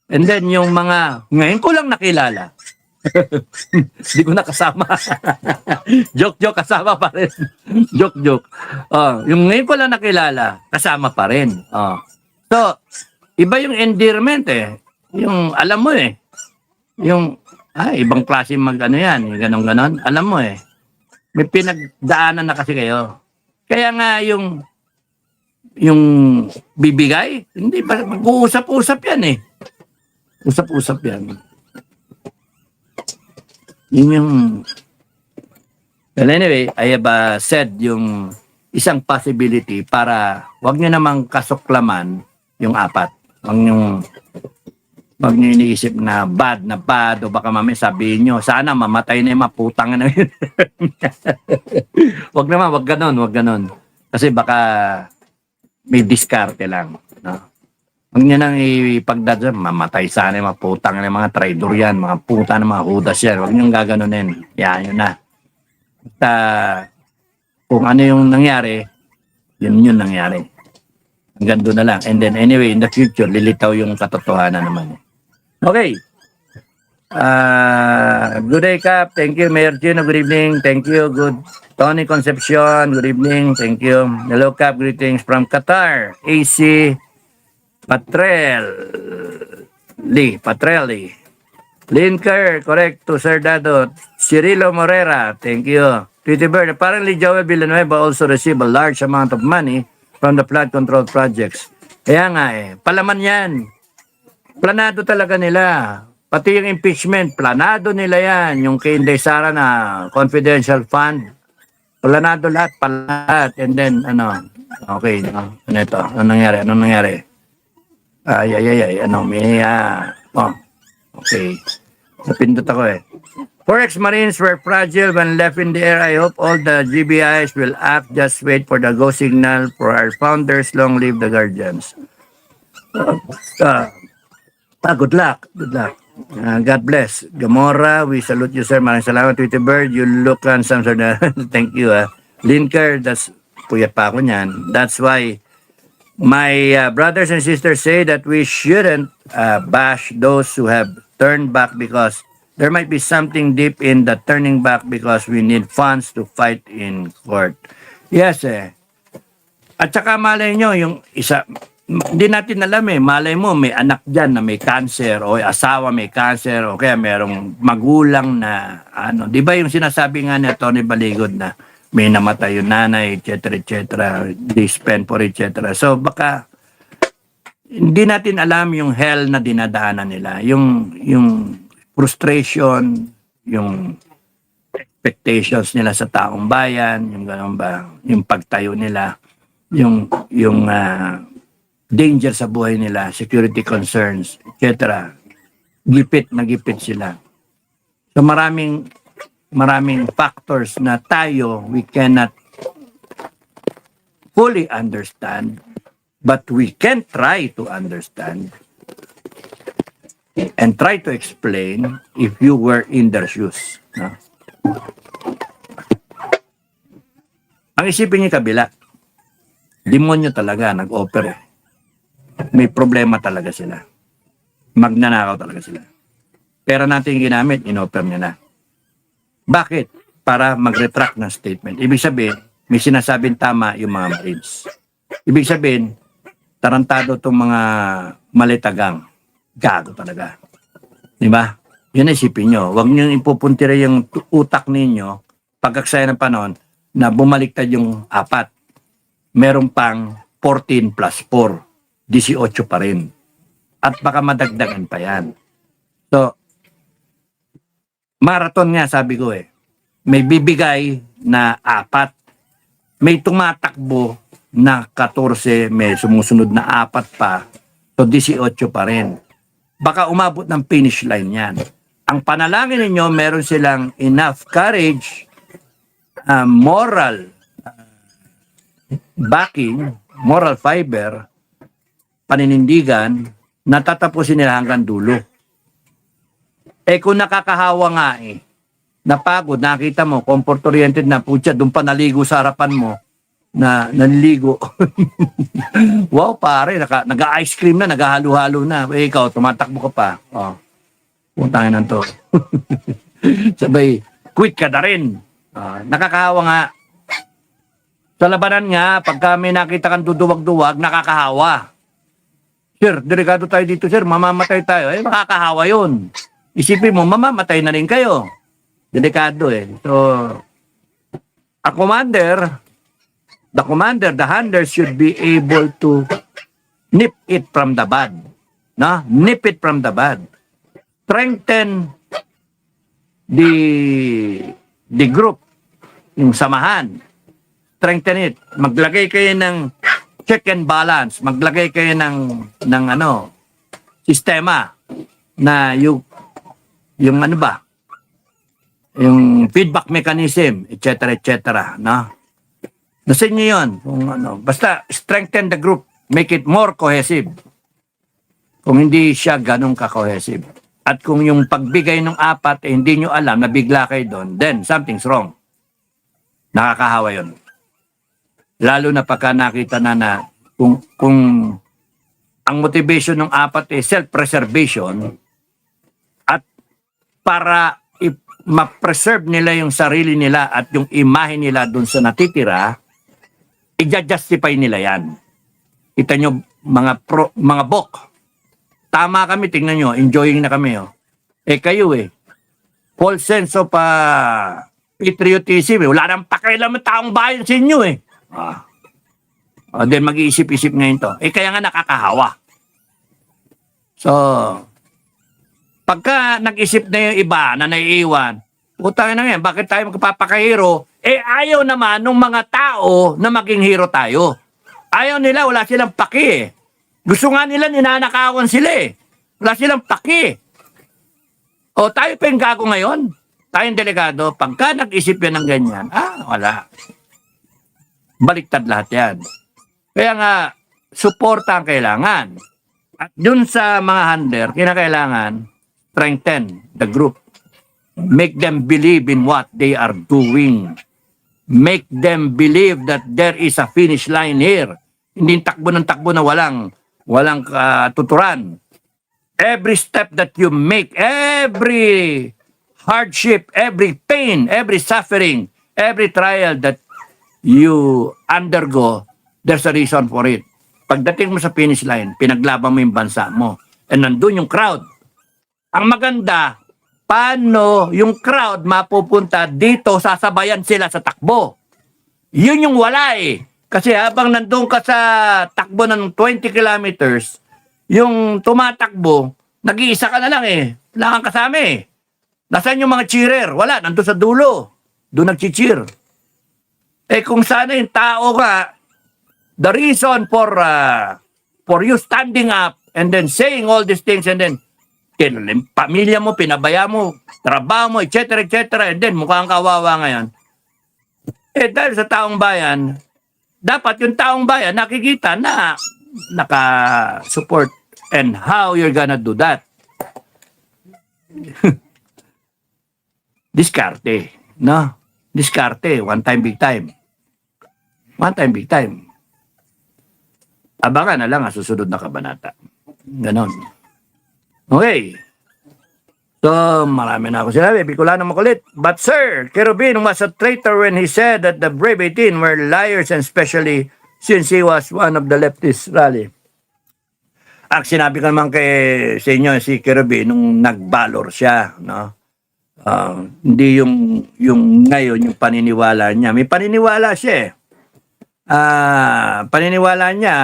And then yung mga ngayon ko lang nakilala. Hindi ko na kasama. Joke, kasama pa rin. Joke. Yung ngayon ko lang nakilala, kasama pa rin. So, iba yung endearment Yung, alam mo yung, ibang klase yan, yung ganon. Alam mo may pinagdaanan na kasi kayo. Kaya nga yung bibigay, hindi ba, mag-uusap-usap yan Usap-usap yan. Yun yung... Well, anyway, I have said yung isang possibility para wag nyo namang kasuklaman yung 4. Wag nyo iniisip na bad o baka mamaya sabihin nyo, sana mamatay na yung maputang na yun. Wag ganon. Kasi baka may diskarte lang. No? Huwag nyo nang ipagdadyan, mamatay sana yung maputang na mga traidor yan, mga puta na mga hudas yan. Huwag nyo gaganunin. Yan, yun na. Basta, kung ano yung nangyari, yun nangyari. Hanggang doon na lang. And then anyway, in the future, lilitaw yung katotohanan naman. Okay. Good day, Cap. Thank you, Mayor Gino. Good evening. Thank you. Good. Tony Concepcion. Good evening. Thank you. Hello, Cap. Greetings from Qatar. AC Patrelli. Linker. Correct to Sir Dado. Cirilo Morera. Thank you. Pretty Bird. Apparently, Joel Villanueva also received a large amount of money from the flood control projects. Kaya nga palaman yan. Planado talaga nila. Pati yung impeachment, planado nila yan. Yung kay Inday Sara na confidential fund. Planado lahat, lahat. And then, ano, okay, no? Ano ito? Ano nangyari? Ano nangyari? Oh, okay. Napindot ako eh. 4 ex-Marines were fragile when left in the air. I hope all the GBIs will act. Just wait for the go signal for our founders. Long live the guardians. Uh, good luck. Good luck. God bless. Gamora, we salute you, sir. Maraming salamat, Tweety Bird. You look handsome, sir. Thank you. Linker, that's puyat pa ako niyan. That's why my brothers and sisters say that we shouldn't bash those who have turned back, because there might be something deep in the turning back, because we need funds to fight in court. Yes, eh. At saka malay nyo, yung isa, hindi natin alam eh, malay mo may anak dyan na may cancer, o asawa may cancer, o kaya merong magulang na, ano, di ba yung sinasabi nga ni Tony Baligod na may namatay yung nanay, etc., they spend for etc. So baka, hindi natin alam yung hell na dinadaanan nila, yung frustration, yung expectations nila sa taong bayan, yung gano'n ba, yung pagtayo nila, yung danger sa buhay nila, security concerns, etc. Gipit na gipit sila. So maraming factors na tayo we cannot fully understand, but we can try to understand and try to explain if you were in their shoes. No? Ang isipin niyo kabila, demonyo talaga nag-offer eh. May problema talaga sila. Magnanakaw talaga sila. Pera natin ginamit, in-offer niya na. Bakit? Para mag-retract ng statement. Ibig sabihin, may sinasabing tama yung mga Marines. Ibig sabihin, tarantado itong mga malitagang. Gago talaga. Di ba? Yun ang isipin nyo. Huwag nyo ipupuntira yung utak ninyo pagkaksaya ng panahon na bumaliktad yung 4. Meron pang 14 plus 4. 18 pa rin. At baka madagdagan pa yan. So, marathon nga sabi ko eh. May bibigay na 4. May tumatakbo na 14. May sumusunod na 4 pa. So, 18 pa rin. Baka umabot ng finish line yan. Ang panalangin ninyo, meron silang enough courage, moral backing, moral fiber, paninindigan, na tatapusin nila hanggang dulo. Eh kung nakakahawa nga eh, napagod, nakita mo, comfort-oriented na, putya, doon pa naligo sa harapan mo, na nanligo. Wow, pare, nag-ice cream na, naghahalo-halo na. Eh, ikaw, tumatakbo ka pa. Oh, putangin na to. Sabay, quit ka na rin. Nakakahawa nga. Sa labanan nga, pagka may nakita kang duduwag-duwag, nakakahawa. Sir, delikado tayo dito, sir. Mamamatay tayo. Eh, makakahawa yun. Isipin mo, mamamatay na rin kayo. Delikado eh. So, the commander, the handler should be able to nip it from the bud. No? Nip it from the bud. Strengthen the group, yung samahan. Strengthen it. Maglagay kayo ng check and balance. Maglagay kayo ng sistema na yung ano ba? Yung feedback mechanism, etc., no? Nasa inyo yun. Kung ano. Basta strengthen the group. Make it more cohesive. Kung hindi siya ganun ka-cohesive. At kung yung pagbigay ng 4 hindi nyo alam na bigla kayo doon, then something's wrong. Nakakahawa yun. Lalo na pagka nakita na kung ang motivation ng 4 is self-preservation at para ma-preserve nila yung sarili nila at yung imahe nila doon sa natitira, i-justify nila yan. Kita nyo, mga bok. Tama kami, tingnan nyo, enjoying na kami. Oh. Eh kayo full sense of patriotism. Wala nang pakialam ng taong bayan sa inyo then mag-iisip-isip ngayon to. Kaya nga nakakahawa. So, pagka nag-isip na yung iba na naiiwan, utangin na yan, bakit tayo magpapakahiro? Ayaw naman ng mga tao na maging hero tayo. Ayaw nila, wala silang paki eh. Gusto nga nila, ninanakawan sila eh. Wala silang paki. O tayo pa yung gago ngayon. Tayong delegado, pagka nag-isip yan ng ganyan, wala. Baliktad lahat yan. Kaya nga, suporta ang kailangan. At dun sa mga handler, kinakailangan, strengthen the group. Make them believe in what they are doing. Make them believe that there is a finish line here. Hindi takbo ng takbo na walang tuturan. Every step that you make, every hardship, every pain, every suffering, every trial that you undergo, there's a reason for it. Pagdating mo sa finish line, pinaglaban mo yung bansa mo. And nandun yung crowd. Ang maganda, paano yung crowd mapupunta dito, sasabayan sila sa takbo. Yun yung wala eh. Kasi habang nandun ka sa takbo ng 20 kilometers, yung tumatakbo, nag-iisa ka na lang eh. Wala kang kasama eh. Nasaan yung mga cheerer? Wala, nandun sa dulo. Doon nag-cheer. Kung sana yung tao ka, the reason for you standing up and then saying all these things and then pamilya mo, pinabaya mo, trabaho mo, etc., and then mukhang kawawa ngayon. Dahil sa taong bayan, dapat yung taong bayan nakikita na naka-support and how you're gonna do that. Diskarte, no? Diskarte, one time, big time. One time, big time. Abangan na lang ang susunod na kabanata. Ganon. Okay. So, marami na ako sinabi. Bicolano makulit. But sir, Kerubin was a traitor when he said that the Brave 18 were liars, and especially since he was one of the leftist rally. Ang sinabi ko naman sa inyo si Kerubin nung nagbalor siya, no? Hindi yung ngayon, yung paniniwala niya. May paniniwala siya eh. Paniniwala niya,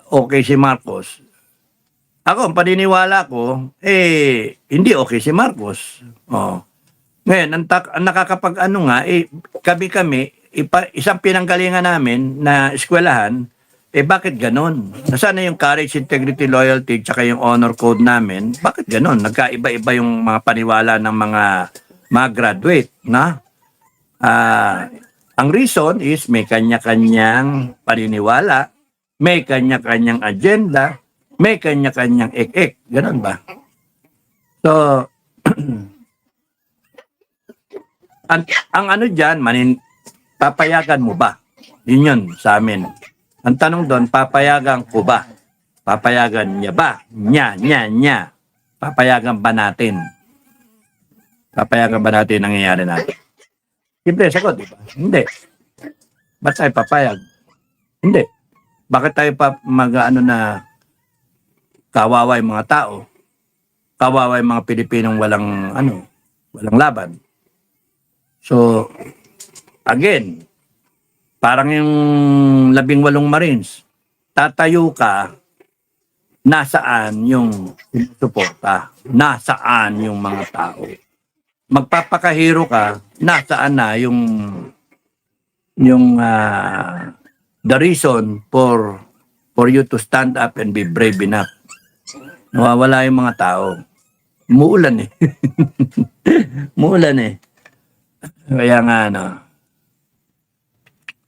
okay si Marcos. Ako, ang paniniwala ko, hindi okay si Marcos. Ngayon, ang nakakapag-ano nga, kami, isang pinanggalingan namin na eskwelahan, bakit ganon? Nasaan na yung courage, integrity, loyalty, tsaka yung honor code namin? Bakit ganon? Nagkaiba-iba yung mga paniwala ng mga graduate, na? Ang reason is may kanya-kanyang paniniwala, may kanya-kanyang agenda, may kanya-kanyang ek-ek. Ganon ba? So, ang ano dyan, papayagan mo ba? Yun sa amin. Ang tanong doon, papayagan ko ba? Papayagan niya ba? Nya. Papayagan ba natin? Papayagan ba natin ang nangyayari natin? Siyempre, sagot, di ba? Hindi. Ba't tayo papayag? Hindi. Bakit tayo na kawawa yung mga tao? Kawawa yung mga Pilipinong walang laban. So, again, parang yung 18 Marines, tatayo ka, nasaan yung suporta? Nasaan yung mga tao? Magpapakahiro ka, nasaan na yung the reason for you to stand up and be brave enough? Nawawala yung mga tao. Muulan eh. Muulan eh. Kaya nga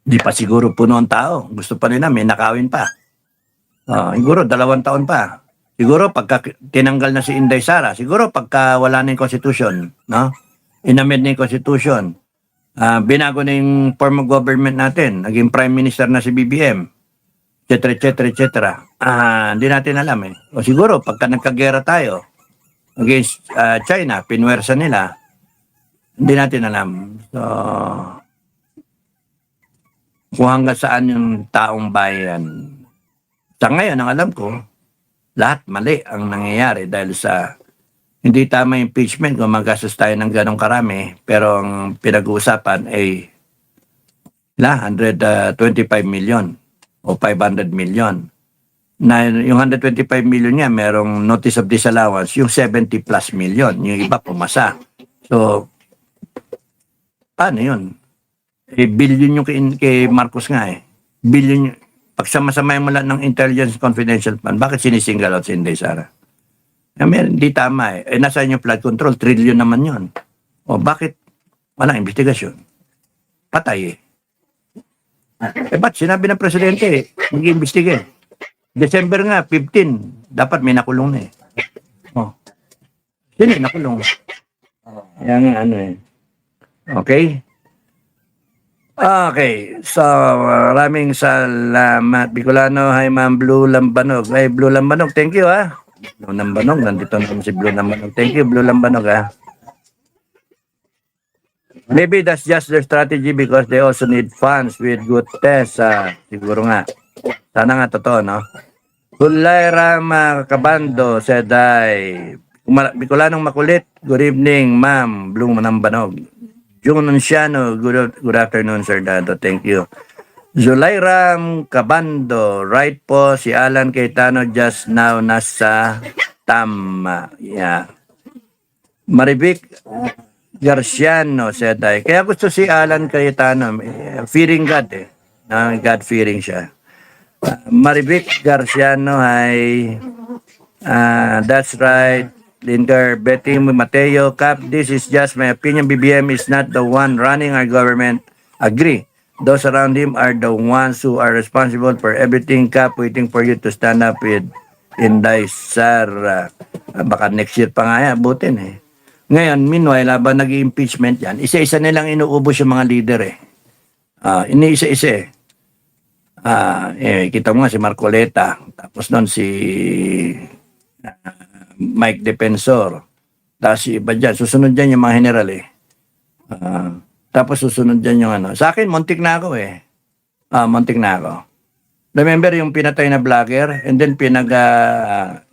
di pa siguro puno ang tao. Gusto pa nila, may nakawin pa. Siguro 2 taon pa. Siguro pagka tinanggal na si Inday Sara, siguro pagka wala na yung constitution, no? Inamend na yung constitution. Binago na yung form of government natin. Naging prime minister na si BBM. etc. Hindi natin alam eh. O siguro, pagka nagkagera tayo against China, pinwersa nila, hindi natin alam. So, kung hanggang saan yung taong bayan. Sa ngayon, ang alam ko, lahat mali ang nangyayari dahil sa hindi tama impeachment kung magastos tayo ng ganong karami, pero ang pinag-uusapan ay 125 million o 500 million. Na yung 125 million niya, merong notice of disallowance, yung 70 plus million, yung iba pumasa. So, Paano yun? Billion yung kay Marcos nga eh. Billion yung, pag sama-samay mo lang ng Intelligence Confidential Fund, bakit sinisingle out si Inday Sara? Hindi tama eh. Nasaan yung flood control? Trillion naman yun. O bakit walang investigasyon? Patay eh. Ba't sinabi ng presidente eh, mag-iimbestiga eh. December nga, 15, dapat may nakulong na eh. Oh. Sino yung nakulong? Yan nga ano eh. Okay? Okay. So, maraming salamat. Bicolano, hi ma'am Blue Lambanog. Ay, Blue Lambanog, thank you ah. Blue Lambanog, nandito naman si Blue Lambanog. Thank you, Blue Lambanog ah. Maybe that's just their strategy because they also need funds with good tests. Siguro nga. Sana nga totoo, no? Kulay Rama Kabando said hi. Bicolanong makulit. Good evening, ma'am. Blue Manambanog. Jung Nunciano, good afternoon, Sir Dado. Thank you. Zulairam Kabando, right po, si Alan Cayetano just now nasa tama. Yeah. Maribik Garciano said I. Kaya gusto si Alan Cayetano, fearing God eh. God-fearing siya. Maribik Garciano, hi. That's right. Linder, Betty Mateo, Cap, this is just my opinion. BBM is not the one running our government. Agree. Those around him are the ones who are responsible for everything. Cap, waiting for you to stand up with Inday Sara. Baka next year pa nga yan, butin eh. Ngayon, meanwhile, habang nag-impeachment yan, isa-isa nilang inuubos yung mga leader eh. Ini-isa-isa eh. Kita mo nga si Marcoleta, tapos nun si Mike Defensor, tapos si iba dyan, susunod dyan yung mga general eh. Tapos susunod dyan yung ano. Sa akin, muntik na ako eh. Muntik na ako. Remember yung pinatay na vlogger, and then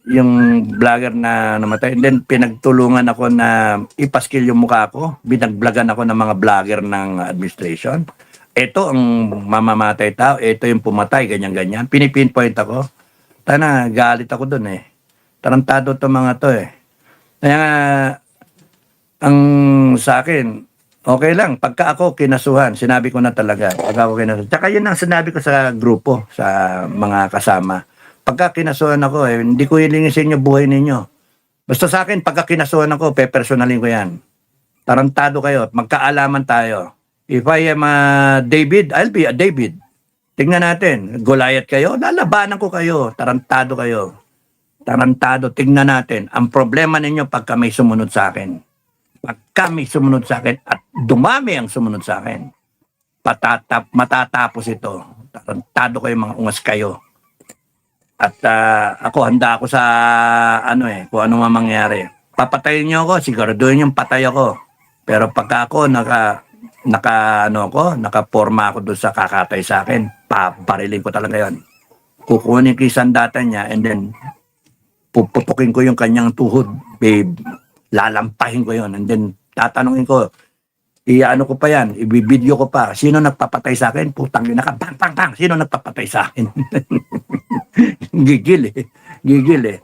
yung vlogger na namatay, and then pinagtulungan ako na ipaskil yung mukha ko, binagblagan ako ng mga vlogger ng administration. Ito ang mamamatay tao, ito yung pumatay, ganyan-ganyan. Pinipinpoint ako. Tana, galit ako dun eh. Tarantado to mga to eh. Kaya nga, ang sa akin, okay lang. Pagka ako kinasuhan, sinabi ko na talaga. Pagka ako kinasuhan. Tsaka yun ang sinabi ko sa grupo, sa mga kasama. Pagka kinasuhan ako, hindi ko hilingin sa inyo buhay ninyo. Basta sa akin, pagka kinasuhan ako, pepersonalin ko yan. Tarantado kayo at magkaalaman tayo. If I am a David, I'll be a David. Tingnan natin. Goliath kayo, lalabanan ko kayo. Tarantado kayo. Tarantado, tingnan natin. Ang problema ninyo pagka may sumunod sa akin. Pagka may sumunod sa akin at dumami ang sumunod sa akin, matatapos ito. Tarantado kayo, mga ungas kayo. At ako, handa ako sa kung ano mangyari. Papatayin niyo ako, siguraduhin yung patay ako. Pero pagka ako nakaporma ako doon sa kakatay sa akin, paparilin ko talaga yon. Kukunin ko yung sandata niya and then puputukin ko yung kanyang tuhod, babe. Lalampahin ko yon and then tatanungin ko, ano ko pa yan, ibibideo ko pa, sino nagpapatay sa akin? Putang ina ka, bang, bang, bang, sino nagpapatay sa akin? Gigil eh.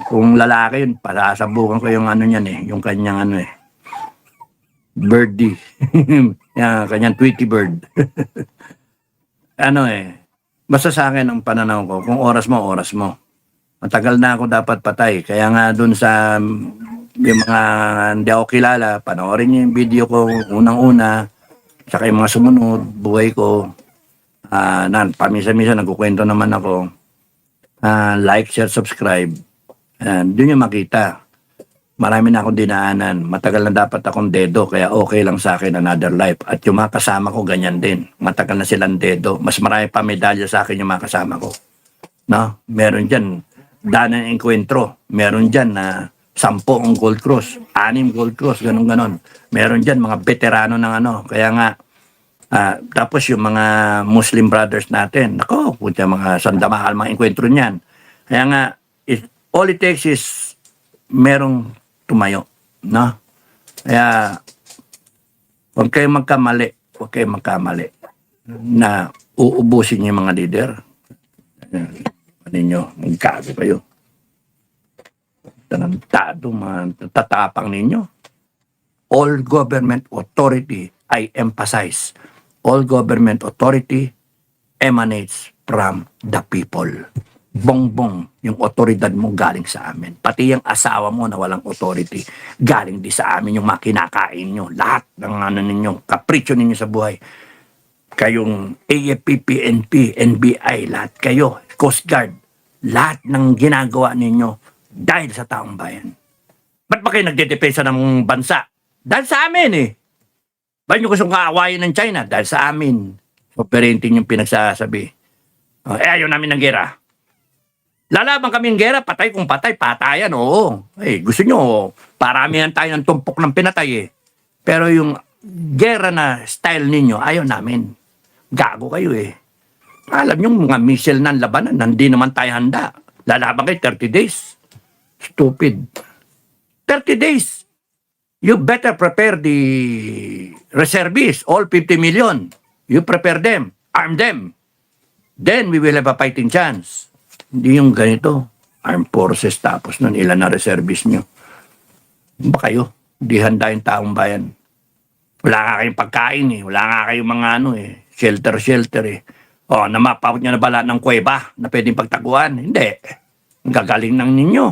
Kung lalaki yun, pasasabukan ko yung ano niyan eh, yung kanyang birdie. Yan, kanyang Tweety bird. Basta sa akin ang pananaw ko, kung oras mo. Matagal na ako dapat patay. Kaya nga dun sa yung mga hindi ako kilala, panoorin niyo yung video ko unang-una, saka yung mga sumunod, buhay ko. Pamisa-misa nagkukwento naman ako. Like, share, subscribe. Doon yung makita. Marami na akong dinaanan. Matagal na dapat akong dedo, kaya okay lang sa akin another life. At yung mga kasama ko, ganyan din. Matagal na silang dedo. Mas marami pa medalya sa akin yung mga kasama ko. No? Meron dyan, danan enkwentro. Meron dyan na 10 ang gold cross, 6 gold cross, ganun-ganon. Meron dyan mga veterano ng Kaya nga, tapos yung mga Muslim brothers natin, nako, punta mga sandamahal, mga enkwentro niyan. Kaya nga, all it takes is merong tumayo, no? Kaya, huwag kayong magkamali na uubusin yung mga leader. Ninyo, magkago kayo. Tarantado, tatapang ninyo. all government authority, I emphasize, all government authority emanates from the people. Bongbong, yung otoridad mo galing sa amin. Pati yung asawa mo na walang authority, galing di sa amin yung mga kinakain nyo. Lahat ng ano ninyo, kapritsyo ninyo sa buhay. Kayong AFP, PNP, NBI, lahat kayo, Coast Guard, lahat ng ginagawa ninyo dahil sa taong bayan. Ba't ba kayo nagdedepensa ng bansa? Dahil sa amin eh. Ba't nyo gustong kaawayin ng China? Dahil sa amin. So, parenting yung pinagsasabi. Ayaw namin ng gera. Lalaban kami ng gera, patay kung patay, patayan, oo. Gusto nyo, paramihan tayo ng tumpok ng pinatay eh. Pero yung gera na style ninyo, ayaw namin. Gago kayo eh. Alam nyo, mga missile ng labanan, hindi naman tayo handa. Lalaban kayo 30 days. Stupid. 30 days. You better prepare the reservists, all 50 million. You prepare them, arm them. Then we will have a fighting chance. Hindi yung ganito, armed forces tapos nun ilan na reservists nyo. Ba kayo? Hindi handa yung taong bayan. Wala nga kayong pagkain eh. Wala nga kayong mga shelter eh. Namapawat nyo na ba lahat ng kuweba na pwedeng pagtaguan? Hindi. Ang gagaling ng ninyo.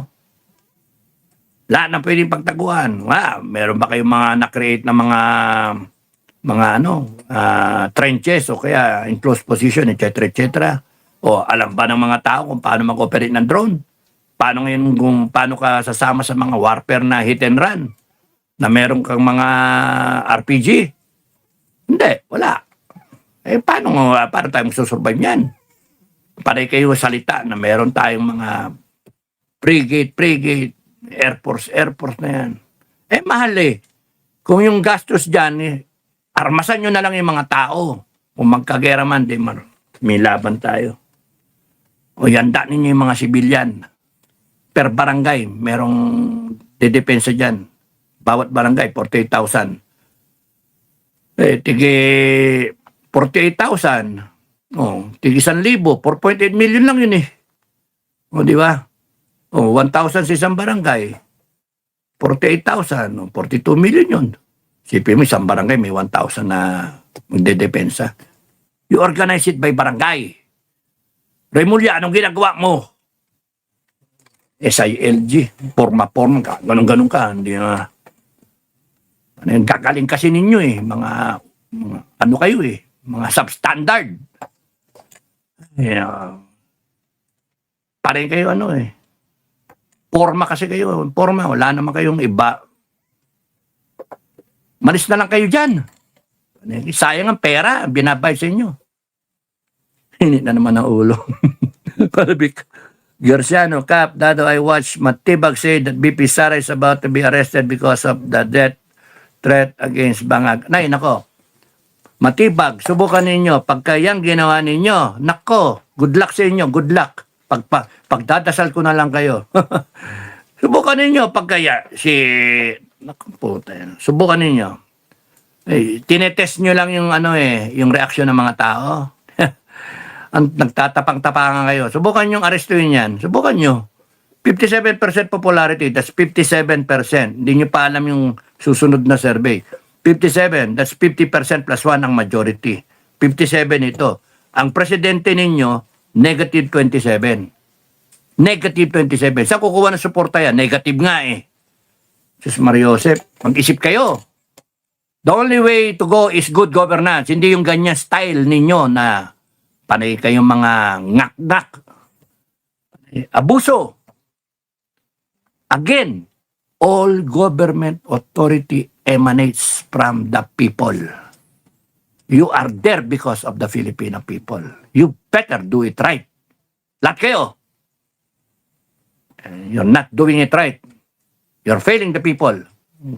Lahat na pwedeng pagtaguan. Meron ba kayong mga na-create na mga trenches o kaya in close position, etc. etc. O alam ba ng mga tao kung paano mag-operate ng drone? Paano ka sasama sa mga warfare na hit and run? Na meron kang mga RPG? Hindi, wala. Paano tayo magsusurvive yan? Panay kayo salita na meron tayong mga frigate, Air Force na yan. Mahal eh. Kung yung gastos dyan, armasan nyo na lang yung mga tao. Kung magkagera man, may laban tayo. O yanda ninyo yung mga sibilyan. Per barangay, merong dedepensa dyan. Bawat barangay, 48,000. Tigi 48,000. Tigi 1,000. 4.8 million lang yun eh. Di ba? 1,000 sa isang barangay. 48,000. 42 million yun. Sipin mo, isang barangay may 1,000 na magdedepensa. You organize it by barangay. Remulla, anong ginagawa mo? SILG, forma, ganun ka. Hindi na. Gagaling kasi ninyo eh. Mga ano kayo eh. Mga substandard. Parang kayo Forma kasi kayo. Forma, wala naman kayong iba. Malis na lang kayo dyan. Sayang ang pera, binabay sa inyo. Hindi na naman ang ulo. Palabik. Gersiano, Cap, Dado, I watched Matibag say that BP Sara is about to be arrested because of the death threat against Bangag. Nay, nako. Matibag, subukan ninyo. Pagka yan ginawa ninyo, nako, good luck sa inyo, good luck. Pagdadasal ko na lang kayo. Subukan ninyo pagka naku puta yan. Subukan ninyo. Tinetest nyo lang yung yung reaksyon ng mga tao. Nagtatapang-tapangan kayo. Subukan nyo arestuin yan. Subukan nyo. 57% popularity, that's 57%. Hindi nyo pa alam yung susunod na survey. 57, that's 50% plus 1 ang majority. 57 ito. Ang presidente ninyo, negative 27. Negative 27. Saan kukuha ng suporta yan? Negative nga eh. Sus Mario Joseph, mag-isip kayo. The only way to go is good governance. Hindi yung ganyan style ninyo na panay kayong mga ngak-ngak. Abuso. Again, all government authority emanates from the people. You are there because of the Filipino people. You better do it right. Lahat kayo. You're not doing it right. You're failing the people.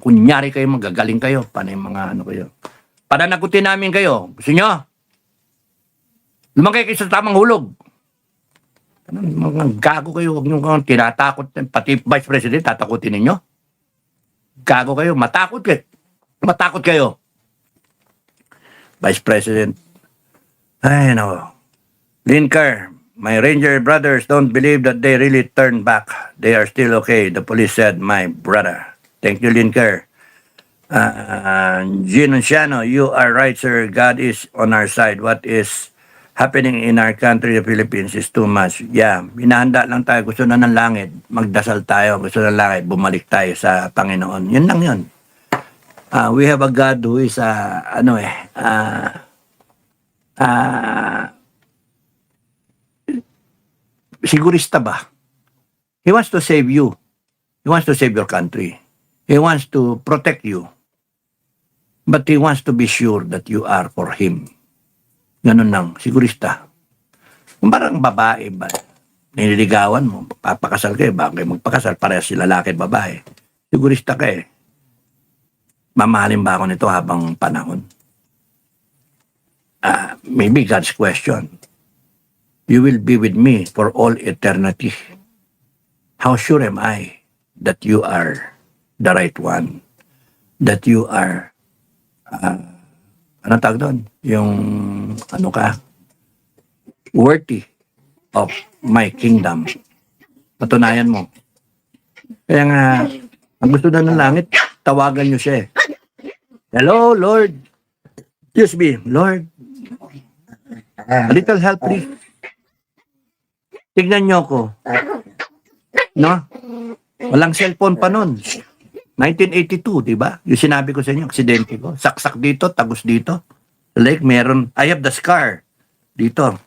Kunyari kayo, magagaling kayo. Panay mga kayo. Pananagutin namin kayo. Gusto nyo? Lumagay kayo sa tamang hulog. Mga gago kayo. Huwag nyo tinatakot. Pati Vice President, tatakutin ninyo. Gago kayo. Matakot kayo. Matakot kayo. Vice President. Ay, no. Linker, my Ranger brothers don't believe that they really turned back. They are still okay. The police said, my brother. Thank you, Linker. Gino Ciano, you are right, sir. God is on our side. What is happening in our country, the Philippines, is too much. Yeah, hinahanda lang tayo. Gusto na ng langit. Magdasal tayo. Gusto ng langit. Bumalik tayo sa Panginoon. Yun lang yun. We have a God who is, sigurista ba? He wants to save you. He wants to save your country. He wants to protect you. But he wants to be sure that you are for him. Ganun lang, sigurista. Kung parang babae ba, nililigawan mo, papakasal kayo, baka kayo magpakasal, parehas sila lalaki at babae. Sigurista ka eh. Mamahalin ba ako nito habang panahon? Maybe God's question. You will be with me for all eternity. How sure am I that you are the right one? That you are anong tawag doon? Yung ano ka? Worthy of my kingdom. Patunayan mo. Kaya nga, ang gusto na ng langit, tawagan nyo siya eh. Hello, Lord. Excuse me, Lord. A little help, please. Tignan nyo ako. No? Walang cellphone pa nun. 1982, di ba? Yung sinabi ko sa inyo, aksidente ko. Saksak dito, tagos dito. Like, meron, I have the scar dito.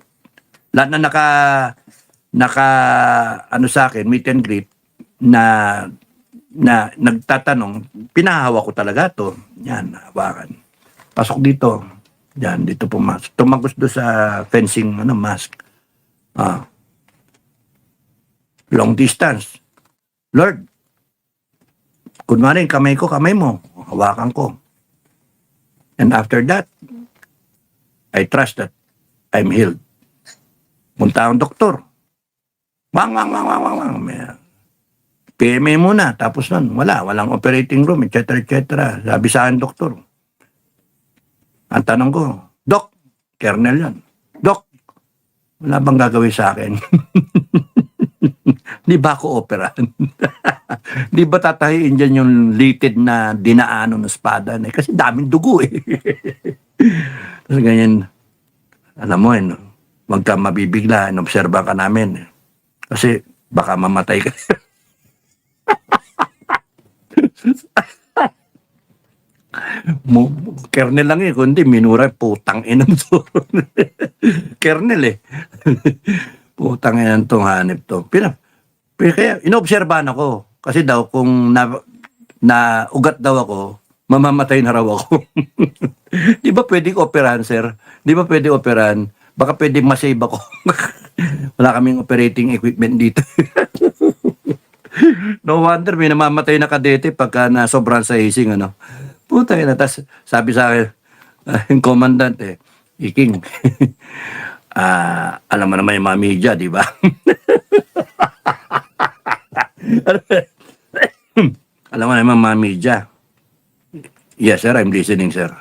Lahat na ano sa akin, meet and greet, na nagtatanong, pinahawa ko talaga to. Yan, hawakan. Pasok dito. Yan, dito pumasok. Tumagos do sa fencing, mask. Long distance. Lord, kunwari, kamay mo, hawakan ko. And after that, I trust that I'm healed. Punta akong doktor. Wang. PMA muna, tapos nun, walang operating room, etc. Sabi sa akin, doktor. Ang tanong ko, Dok, kernel yan. Dok, wala bang gagawin sa akin? Di ba ako operahan? Di ba tatahiin dyan yung litid na dinaanon ng espada? Kasi daming dugo eh. Tapos ganyan, alam mo huwag ka mabibigla, inobserba ka namin. Kasi baka mamatay ka. Kernel lang kundi minura, putang inang to. Kernel eh. Putang inang tong hanip to. Kaya inobserbahan ako. Kasi daw kung na ugat daw ako, mamamatay na raw ako. Di ba pwedeng operahan, sir? Di ba pwedeng operahan? Baka pwedeng masave ako. Wala kaming operating equipment dito. No wonder may namamatay na kadete pagka na sobrang sa hazing, Puta na. Tas sabi sa akin, yung commandant Iking, alam mo naman yung mga media, di ba? Alam mo naman mga media. Yes, sir, I'm listening, sir.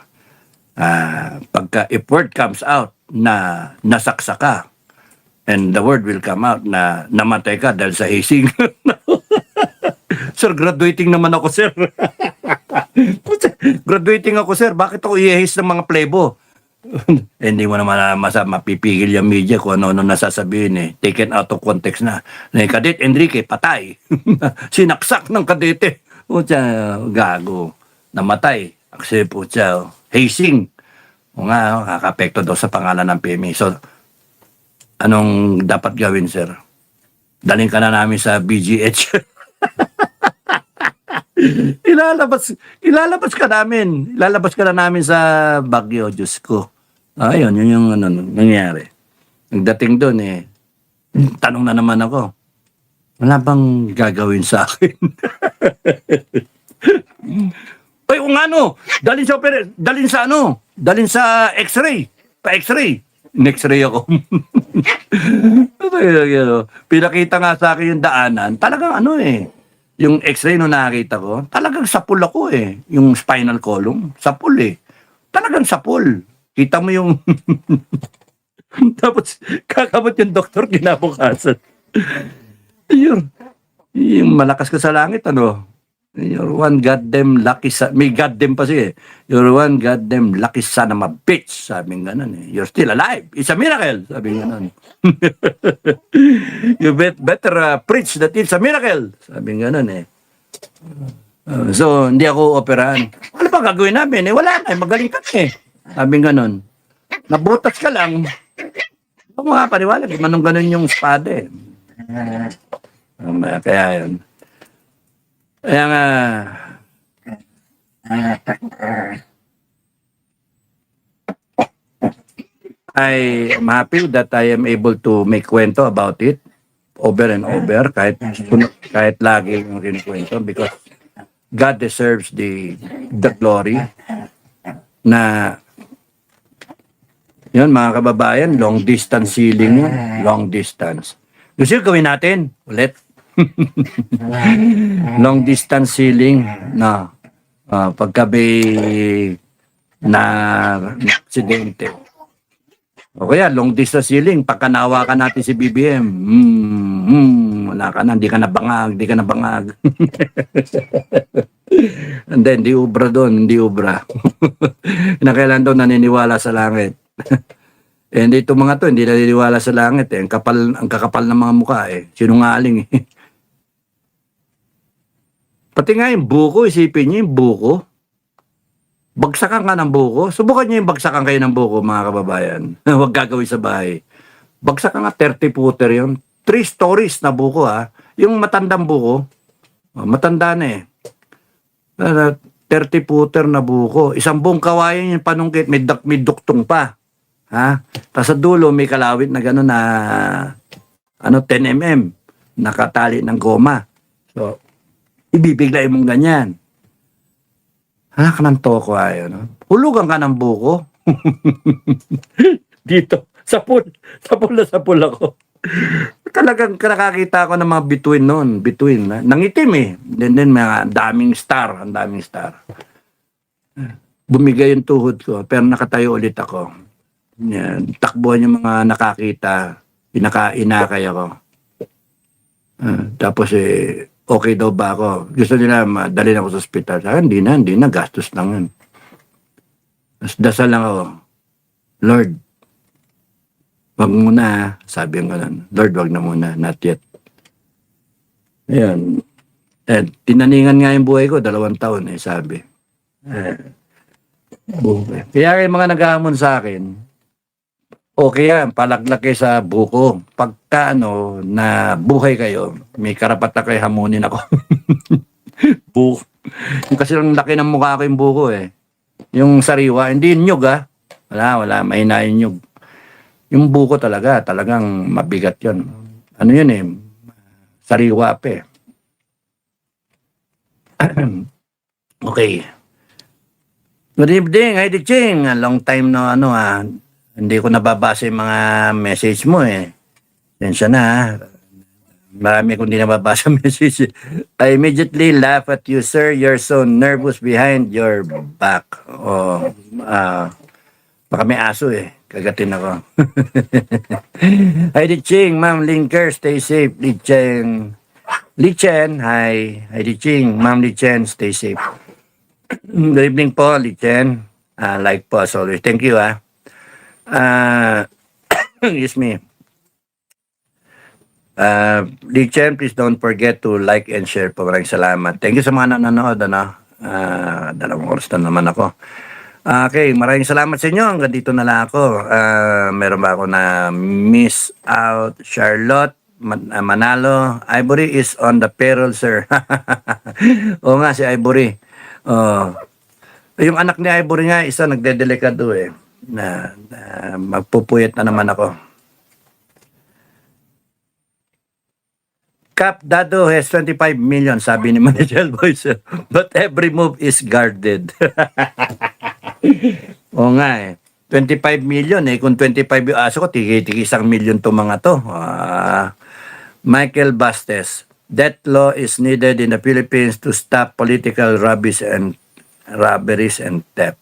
Pagka if word comes out na nasaksa ka, and the word will come out na namatay ka dahil sa hazing. Sir, graduating naman ako, sir. Graduating ako, sir. Bakit ako i-haze ng mga plebo? Hindi mo naman mapipigil yung media kung ano nasasabihin Taken out of context na. Cadet Enrique, patay. Sinaksak ng kadete. Pucha, gago. Namatay. Kasi pucha, hazing. O nga, kakapekto daw sa pangalan ng PMA. So, anong dapat gawin, sir? Daling ka na namin sa BGH. Ilalabas ka namin. Ilalabas ka na namin sa Baguio, Diyos ko. Ayun, yun yung nangyari. Nagdating doon tanong na naman ako, wala bang gagawin sa akin? Ay, dalhin sa x-ray. Pa-x-ray. In-x-ray ako. Pinakita nga sa akin yung daanan. Talagang yung x-ray nung nakakita ko, talagang sapul ako yung spinal column, sapul Talagang sapul. Kita mo yung tapos kakabot yung doktor kinabukasan. Yung malakas ka sa langit, You're one goddamn lucky son. May goddamn pa siya eh. You're one goddamn lucky son of a bitch. Sabi nga ganun eh. You're still alive. It's a miracle. Sabi nga ganun. You better preach that it's a miracle. Sabi nga ganun eh. So, hindi ako operahan. Ano pa gagawin namin? Eh, wala na. Magaling ka na eh. Sabi nga ganun. Nabutas ka lang. Ako nga paniwala. Manong ganun yung espada eh. Kaya yun. Kaya nga, I am happy that I am able to make kwento about it over and over kahit lagi yung kinukwento because God deserves the glory na yun mga kababayan, long distance healing yun, long distance. Gusto yung gawin natin ulit. Long distance healing na pagka na aksidente. O kaya long distance healing, pagka nawakan natin si BBM, wala ka na, hindi ka na bangag. Hindi ubra doon, hindi ubra. Kinakailan daw naniniwala sa langit. Hindi itong mga to, hindi naniniwala sa langit eh. Ang kakapal ng mga mukha eh. Sinungaling eh. Pati nga yung buko, isipin niyo yung buko. Bagsakan ka ng buko. Subukan niyo yung bagsakan kayo ng buko, mga kababayan. Huwag gagawin sa bahay. Bagsakan nga, 30 footer yun. 3 stories na buko ha. Yung matandang buko, matanda na eh. 30 footer na buko. Isang buong kawayan yung panungkit, may duktong pa. Ha? Tapos sa dulo, may kalawit na gano'n na 10 mm. Nakatali ng goma. So, ibibigay mong ganyan. Anak ng toko ayo, no? Hulugan ka ng buko. Dito, sa pool ako. Talagang nakakita ako ng mga between, nangitim eh. Then mga daming star. Bumigay yung tuhod ko, pero nakatayo ulit ako. Yan, takbuhan yung mga nakakita, inakay ako. Tapos okay daw ba ako? Gusto nila madalhin ako sa ospital. Sa akin, hindi na, gastos lang yun. Tapos dasal lang ako, Lord, wag muna, sabi ko lang, Lord, wag na muna, not yet. Ayan. Tinaningan nga yung buhay ko, 2 taon sabi. Kaya yung mga naghahamon sa akin, okay yan, palaglag kayo sa buko. Pagka na buhay kayo, may karapatan kayo hamunin ako. Buko. Kasi ang laki ng mukha ko yung buko eh. Yung sariwa, hindi yung nyug Wala, mahina yung nyug. Yung buko talagang mabigat yun. Ano yun eh, sariwa pa eh. Okay. Good evening, Heidi Ching. Long time no hindi ko nababasa yung mga message mo eh. Tensya na Marami kong di nababasa message. I immediately laugh at you, sir. You're so nervous behind your back. Baka may aso eh. Kagatin ako. Hi, Diching. Ma'am Linker, stay safe. Lichen, hi. Hi, Diching. Ma'am Lichen, stay safe. Good evening po, Lichen. Like po as always. Thank you, excuse me. Lichen, please don't forget to like and share po. Maraming salamat. Thank you sa mga nanonood. 2 oras na naman ako. Okay, maraming salamat sa inyo. Hanggang dito na lang ako. Meron ba ako na miss out? Charlotte Manalo. Ivory is on the payroll, sir. Oo nga, si Ivory. Yung anak ni Ivory nga, isa nagdedelikado eh. Na magpupuyat na naman ako. Cap Dado has 25 million, sabi ni Managel Boyce. But every move is guarded. Oo nga eh. 25 million eh. Kung 25 yung aso ko, tigi-1 million to mga to. Michael Bastes. That law is needed in the Philippines to stop political robberies and theft.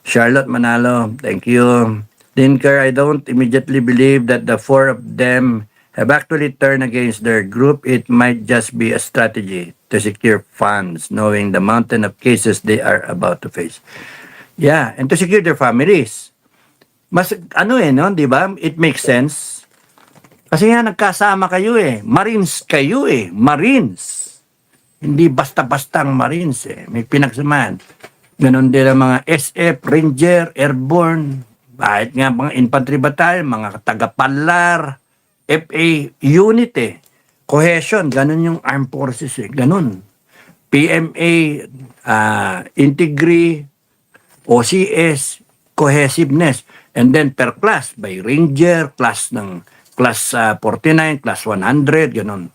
Charlotte Manalo, thank you. Linker, I don't immediately believe that the 4 of them have actually turned against their group, it might just be a strategy to secure funds, knowing the mountain of cases they are about to face. Yeah, and to secure their families. Mas ano no, 'di ba? It makes sense. Kasi nga nagkasama kayo Marines kayo Marines. Hindi basta-bastang Marines May pinagsamahan. Ganon din ang mga SF, Ranger, Airborne, kahit nga mga infantry battalion, mga taga-palar, FA unit Cohesion, ganon yung armed forces ganon. PMA, Integri, OCS, cohesiveness. And then per class, by Ranger, class 49, class 100, ganon.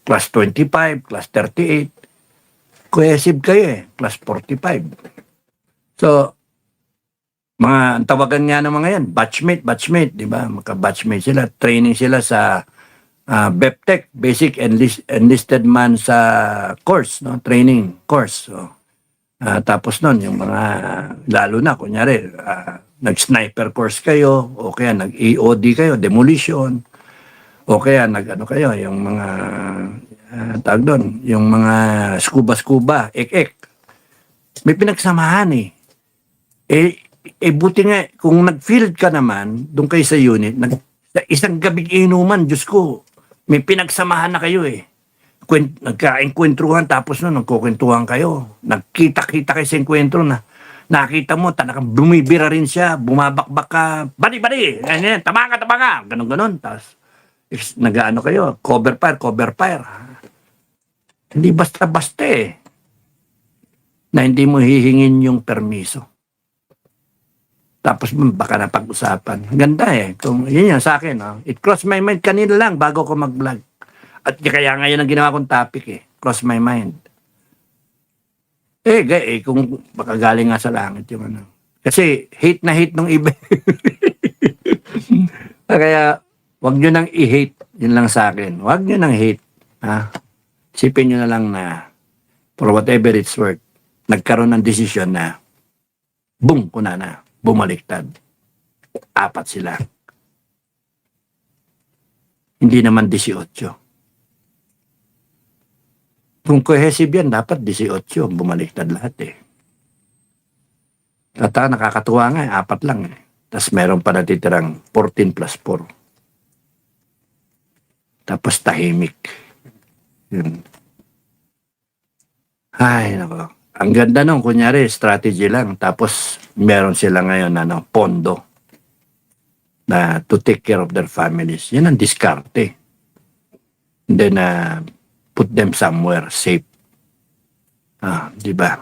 Class 25, class 38. Cohesive kayo class 45. So, ang tawagan nga ng mga yan, batchmate, di ba? Magka-batchmate sila, training sila sa BEPTEC, Basic Enlisted Man sa course, no? Training course. So, tapos nun, yung mga, lalo na, kunyari, nag-sniper course kayo, o kaya nag-EOD kayo, demolition, o kaya nag-ano kayo, yung mga, tawag doon, yung mga scuba, ek-ek. May pinagsamahan buti nga, kung nag-field ka naman, doon kayo sa unit, isang gabing inuman, Diyos ko, may pinagsamahan na kayo nagkaengkwentruhan, tapos nagkukwentuhan kayo. Nagkita-kita kayo sa enkwentro na nakita mo, talagang bumibira rin siya, bumabakbak ka, badi, tama ka, ganon. Tapos, nag-ano kayo, cover fire. Hindi basta-basta na hindi mo hihingin yung permiso. Tapos baka napag-usapan. Ganda Kung, yun sa akin. It crossed my mind kanina lang bago ko mag-vlog. At kaya ngayon ang ginawa kong topic Cross my mind. Kung baka galing nga sa langit yung ano. Kasi hate na hate nung iba. Kaya wag nyo nang i-hate. Yun lang sa akin. Wag nyo nang hate. Sipin nyo na lang na for whatever it's worth, nagkaroon ng desisyon na boom, na bumaliktad. 4 sila. Hindi naman 18. Kung cohesive yan, dapat 18. Bumaliktad lahat At nakakatuwa nga 4 lang Tapos meron pa natitirang 14 plus 4. Tapos tahimik. Yun. Ay, nako. Ang ganda nung, kunyari, strategy lang. Tapos, meron sila ngayon, pondo na to take care of their families. Yan ang diskarte. And then, put them somewhere safe. Di ba?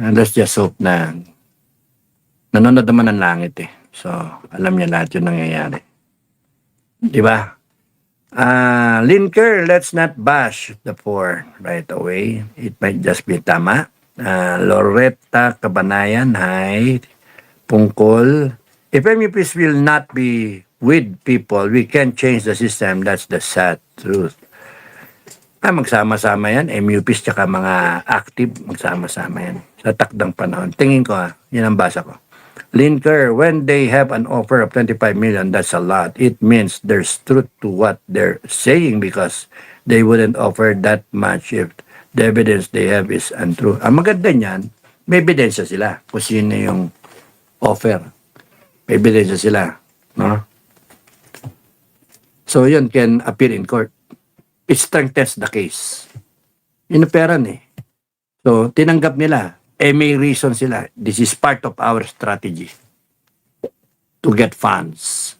And let's just hope na nanonood naman ng langit So, alam niya lahat yung nangyayari. Di ba? Linker, let's not bash the poor right away. It might just be tama. Loretta Cabanayan, hi. Pungkol. If MUPs will not be with people, we can change the system. That's the sad truth. Magsama-sama yan. MUPs tsaka mga active, magsama-sama yan. Sa takdang panahon. Tingin ko yan ang basa ko. Linker, when they have an offer of 25 million, that's a lot. It means there's truth to what they're saying because they wouldn't offer that much if the evidence they have is untrue. Ang maganda niyan, may ebidensya sila kung sino yung offer. May ebidensya sila. No? So yun can appear in court. It strengthens the case. Inuperan So tinanggap nila. May reason sila. This is part of our strategy to get funds.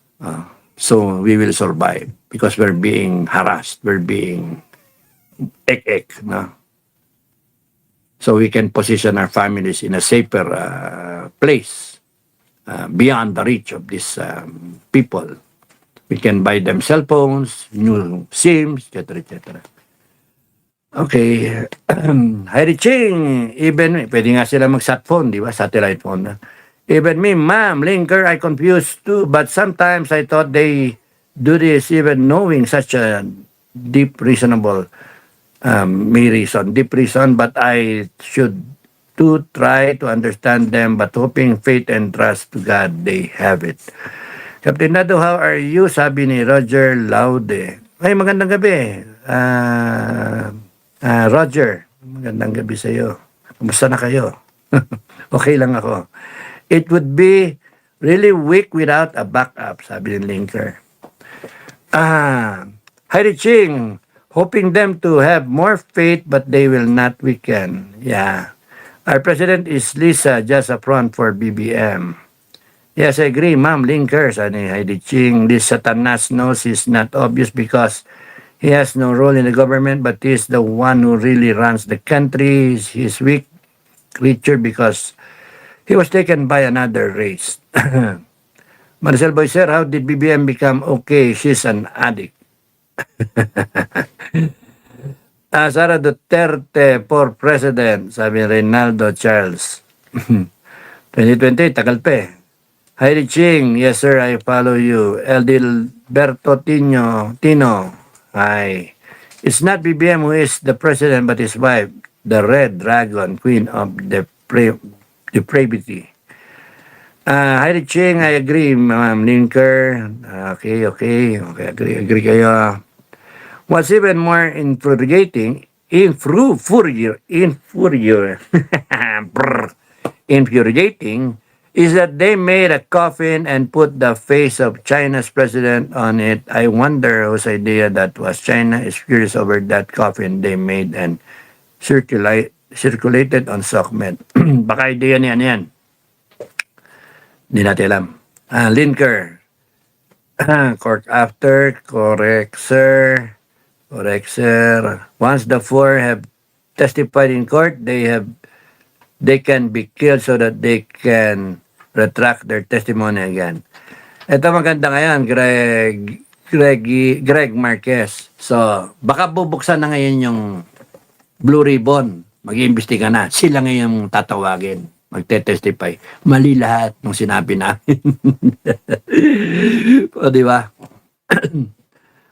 So we will survive because we're being harassed. We're being ek-ek. No? So we can position our families in a safer place beyond the reach of these people. We can buy them cell phones, new SIMs, etc., etc. Okay. Heidi Ching, even, pwede nga sila mag-sat phone, di ba? Satellite phone. Even me, ma'am, Linker, I confused too, but sometimes I thought they do this even knowing such a deep reason, but I should try to understand them, but hoping faith and trust to God, they have it. Captain Nado, how are you? Sabi ni Roger Laude. Ay, magandang gabi. Roger, magandang gabi sa iyo. Kumusta na kayo? Okay lang ako. It would be really weak without a backup, sabi ni Linker. Heidi Ching, hoping them to have more faith but they will not weaken. Yeah. Our president is Lisa, just a front for BBM. Yes, I agree, Ma'am Linker, sabi ni Heidi Ching. This Satanas knows he's not obvious because he has no role in the government, but he's the one who really runs the country. He's weak creature because he was taken by another race. Maricel Boycer, how did BBM become okay? She's an addict. Sara Duterte for president, sabi ni Reynaldo Charles. 2020, tagal pa eh. Heidi Ching, yes sir, I follow you. Eldilberto Tino, hi. It's not BBM who is the president but his wife, the Red Dragon, queen of depravity. Heidi Ching, I agree, Ma'am Linker. Okay, agree kayo. What's even more infuriating is that they made a coffin and put the face of China's president on it. I wonder whose idea that was. China is furious over that coffin they made and circulated on SOCMED. Baka idea niyan yan. Hindi natin alam. Linker. Court after. Correct, sir. Once the four have testified in court, they can be killed so that they can retract their testimony again. Ito maganda ngayon, Greg Marquez. So, baka bubuksan na ngayon yung Blue Ribbon. Mag-iimbestiga na. Sila ngayon tatawagin. Magte-testify. Mali lahat ng sinabi namin. O, di ba?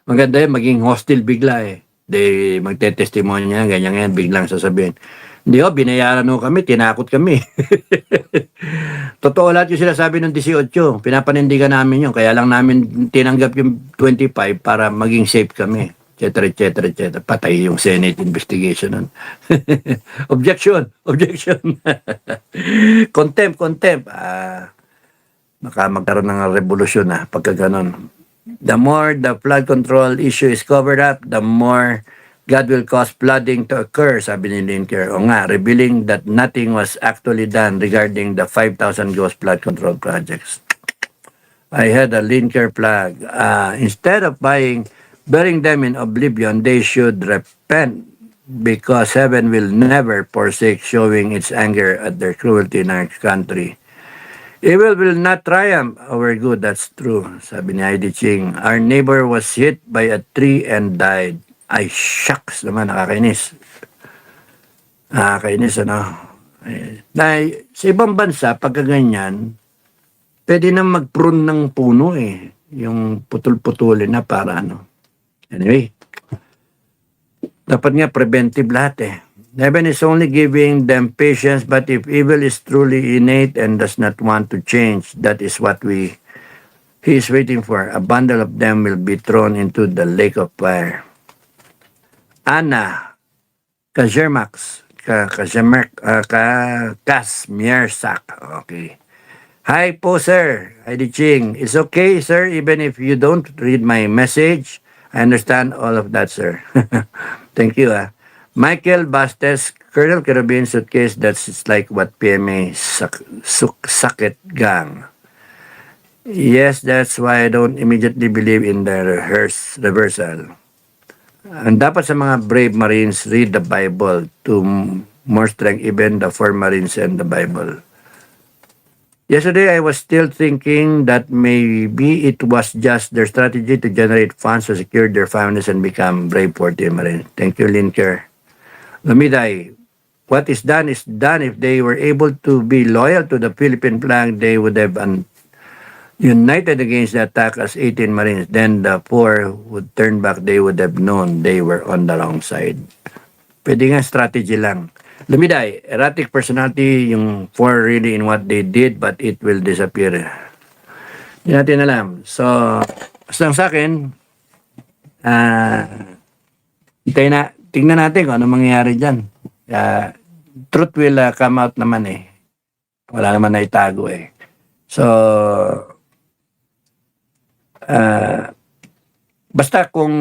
Maganda yun, maging hostile bigla eh. Di magte-testimony niya, ganyan biglang sasabihin. Hindi ho, binayaran ho kami, tinakot kami. Totoo lahat yung sinasabi ng 18. Pinapanindigan namin yun. Kaya lang namin tinanggap yung 25 para maging safe kami. etc. Patay yung Senate investigation nun. Objection. Contempt. Baka magkaroon ng revolusyon pagka ganon. The more the flood control issue is covered up, the more God will cause flooding to occur, sabi ni Linker. O nga, revealing that nothing was actually done regarding the 5,000 ghost flood control projects. I had a Linker flag. Instead of burying them in oblivion, they should repent because heaven will never forsake showing its anger at their cruelty in our country. Evil will not triumph over good, that's true, sabi ni Heidi Ching. Our neighbor was hit by a tree and died. Ay, shucks naman, nakakainis. Sa ibang bansa, pagka ganyan, pwede na mag-prune ng puno eh. Yung putol-putulin na para Anyway, dapat nga preventive lahat eh. Heaven is only giving them patience, but if evil is truly innate and does not want to change, that is what he is waiting for. A bundle of them will be thrown into the lake of fire. Anna Kasmiersak. Okay. Hi po, sir. Heidi Ching. It's okay, sir, even if you don't read my message. I understand all of that, sir. Thank you. Michael Bastes, Colonel Carabin suitcase, that's like what PMA Sakit Gang. Yes, that's why I don't immediately believe in the reversal. And dapat sa mga brave Marines, read the Bible to more strength, even the 4 Marines and the Bible. Yesterday, I was still thinking that maybe it was just their strategy to generate funds to secure their families and become brave 14 Marines. Thank you, Linker. Lumiday, what is done is done. If they were able to be loyal to the Philippine flag, they would have united against the attack as 18 Marines. Then the 4 would turn back. They would have known they were on the wrong side. Pwede nga strategy lang. Lumiday, erratic personality, yung 4 really in what they did, but it will disappear. Hindi natin alam. So, basta sa akin, tingnan natin kung ano mangyayari dyan. Truth will come out naman eh. Wala naman na itago eh. So, basta kung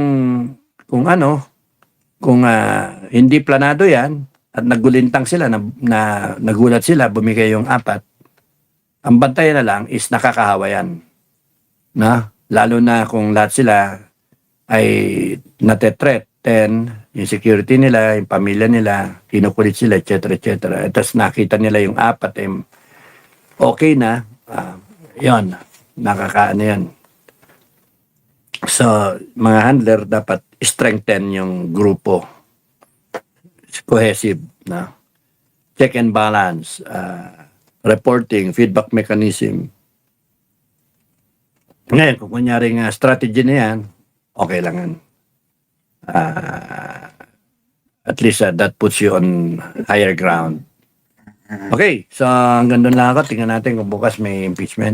hindi planado yan at naggulintang sila, na nagulat sila, bumigay yung 4, ang bantay na lang is nakakahawa yan. Na? Lalo na kung lahat sila ay natetreat, then yung security nila, yung pamilya nila, kinukulit sila, etc. etc. Tapos nakita nila yung 4, okay na, yon, nakakaano yan. So, mga handler dapat strengthen yung grupo. Cohesive, na check and balance, reporting, feedback mechanism. Ngayon, kung kunyaring strategy na yan, okay lang yan. At least that puts you on higher ground. Okay, so hanggang doon lang ako. Tingnan natin kung bukas may impeachment.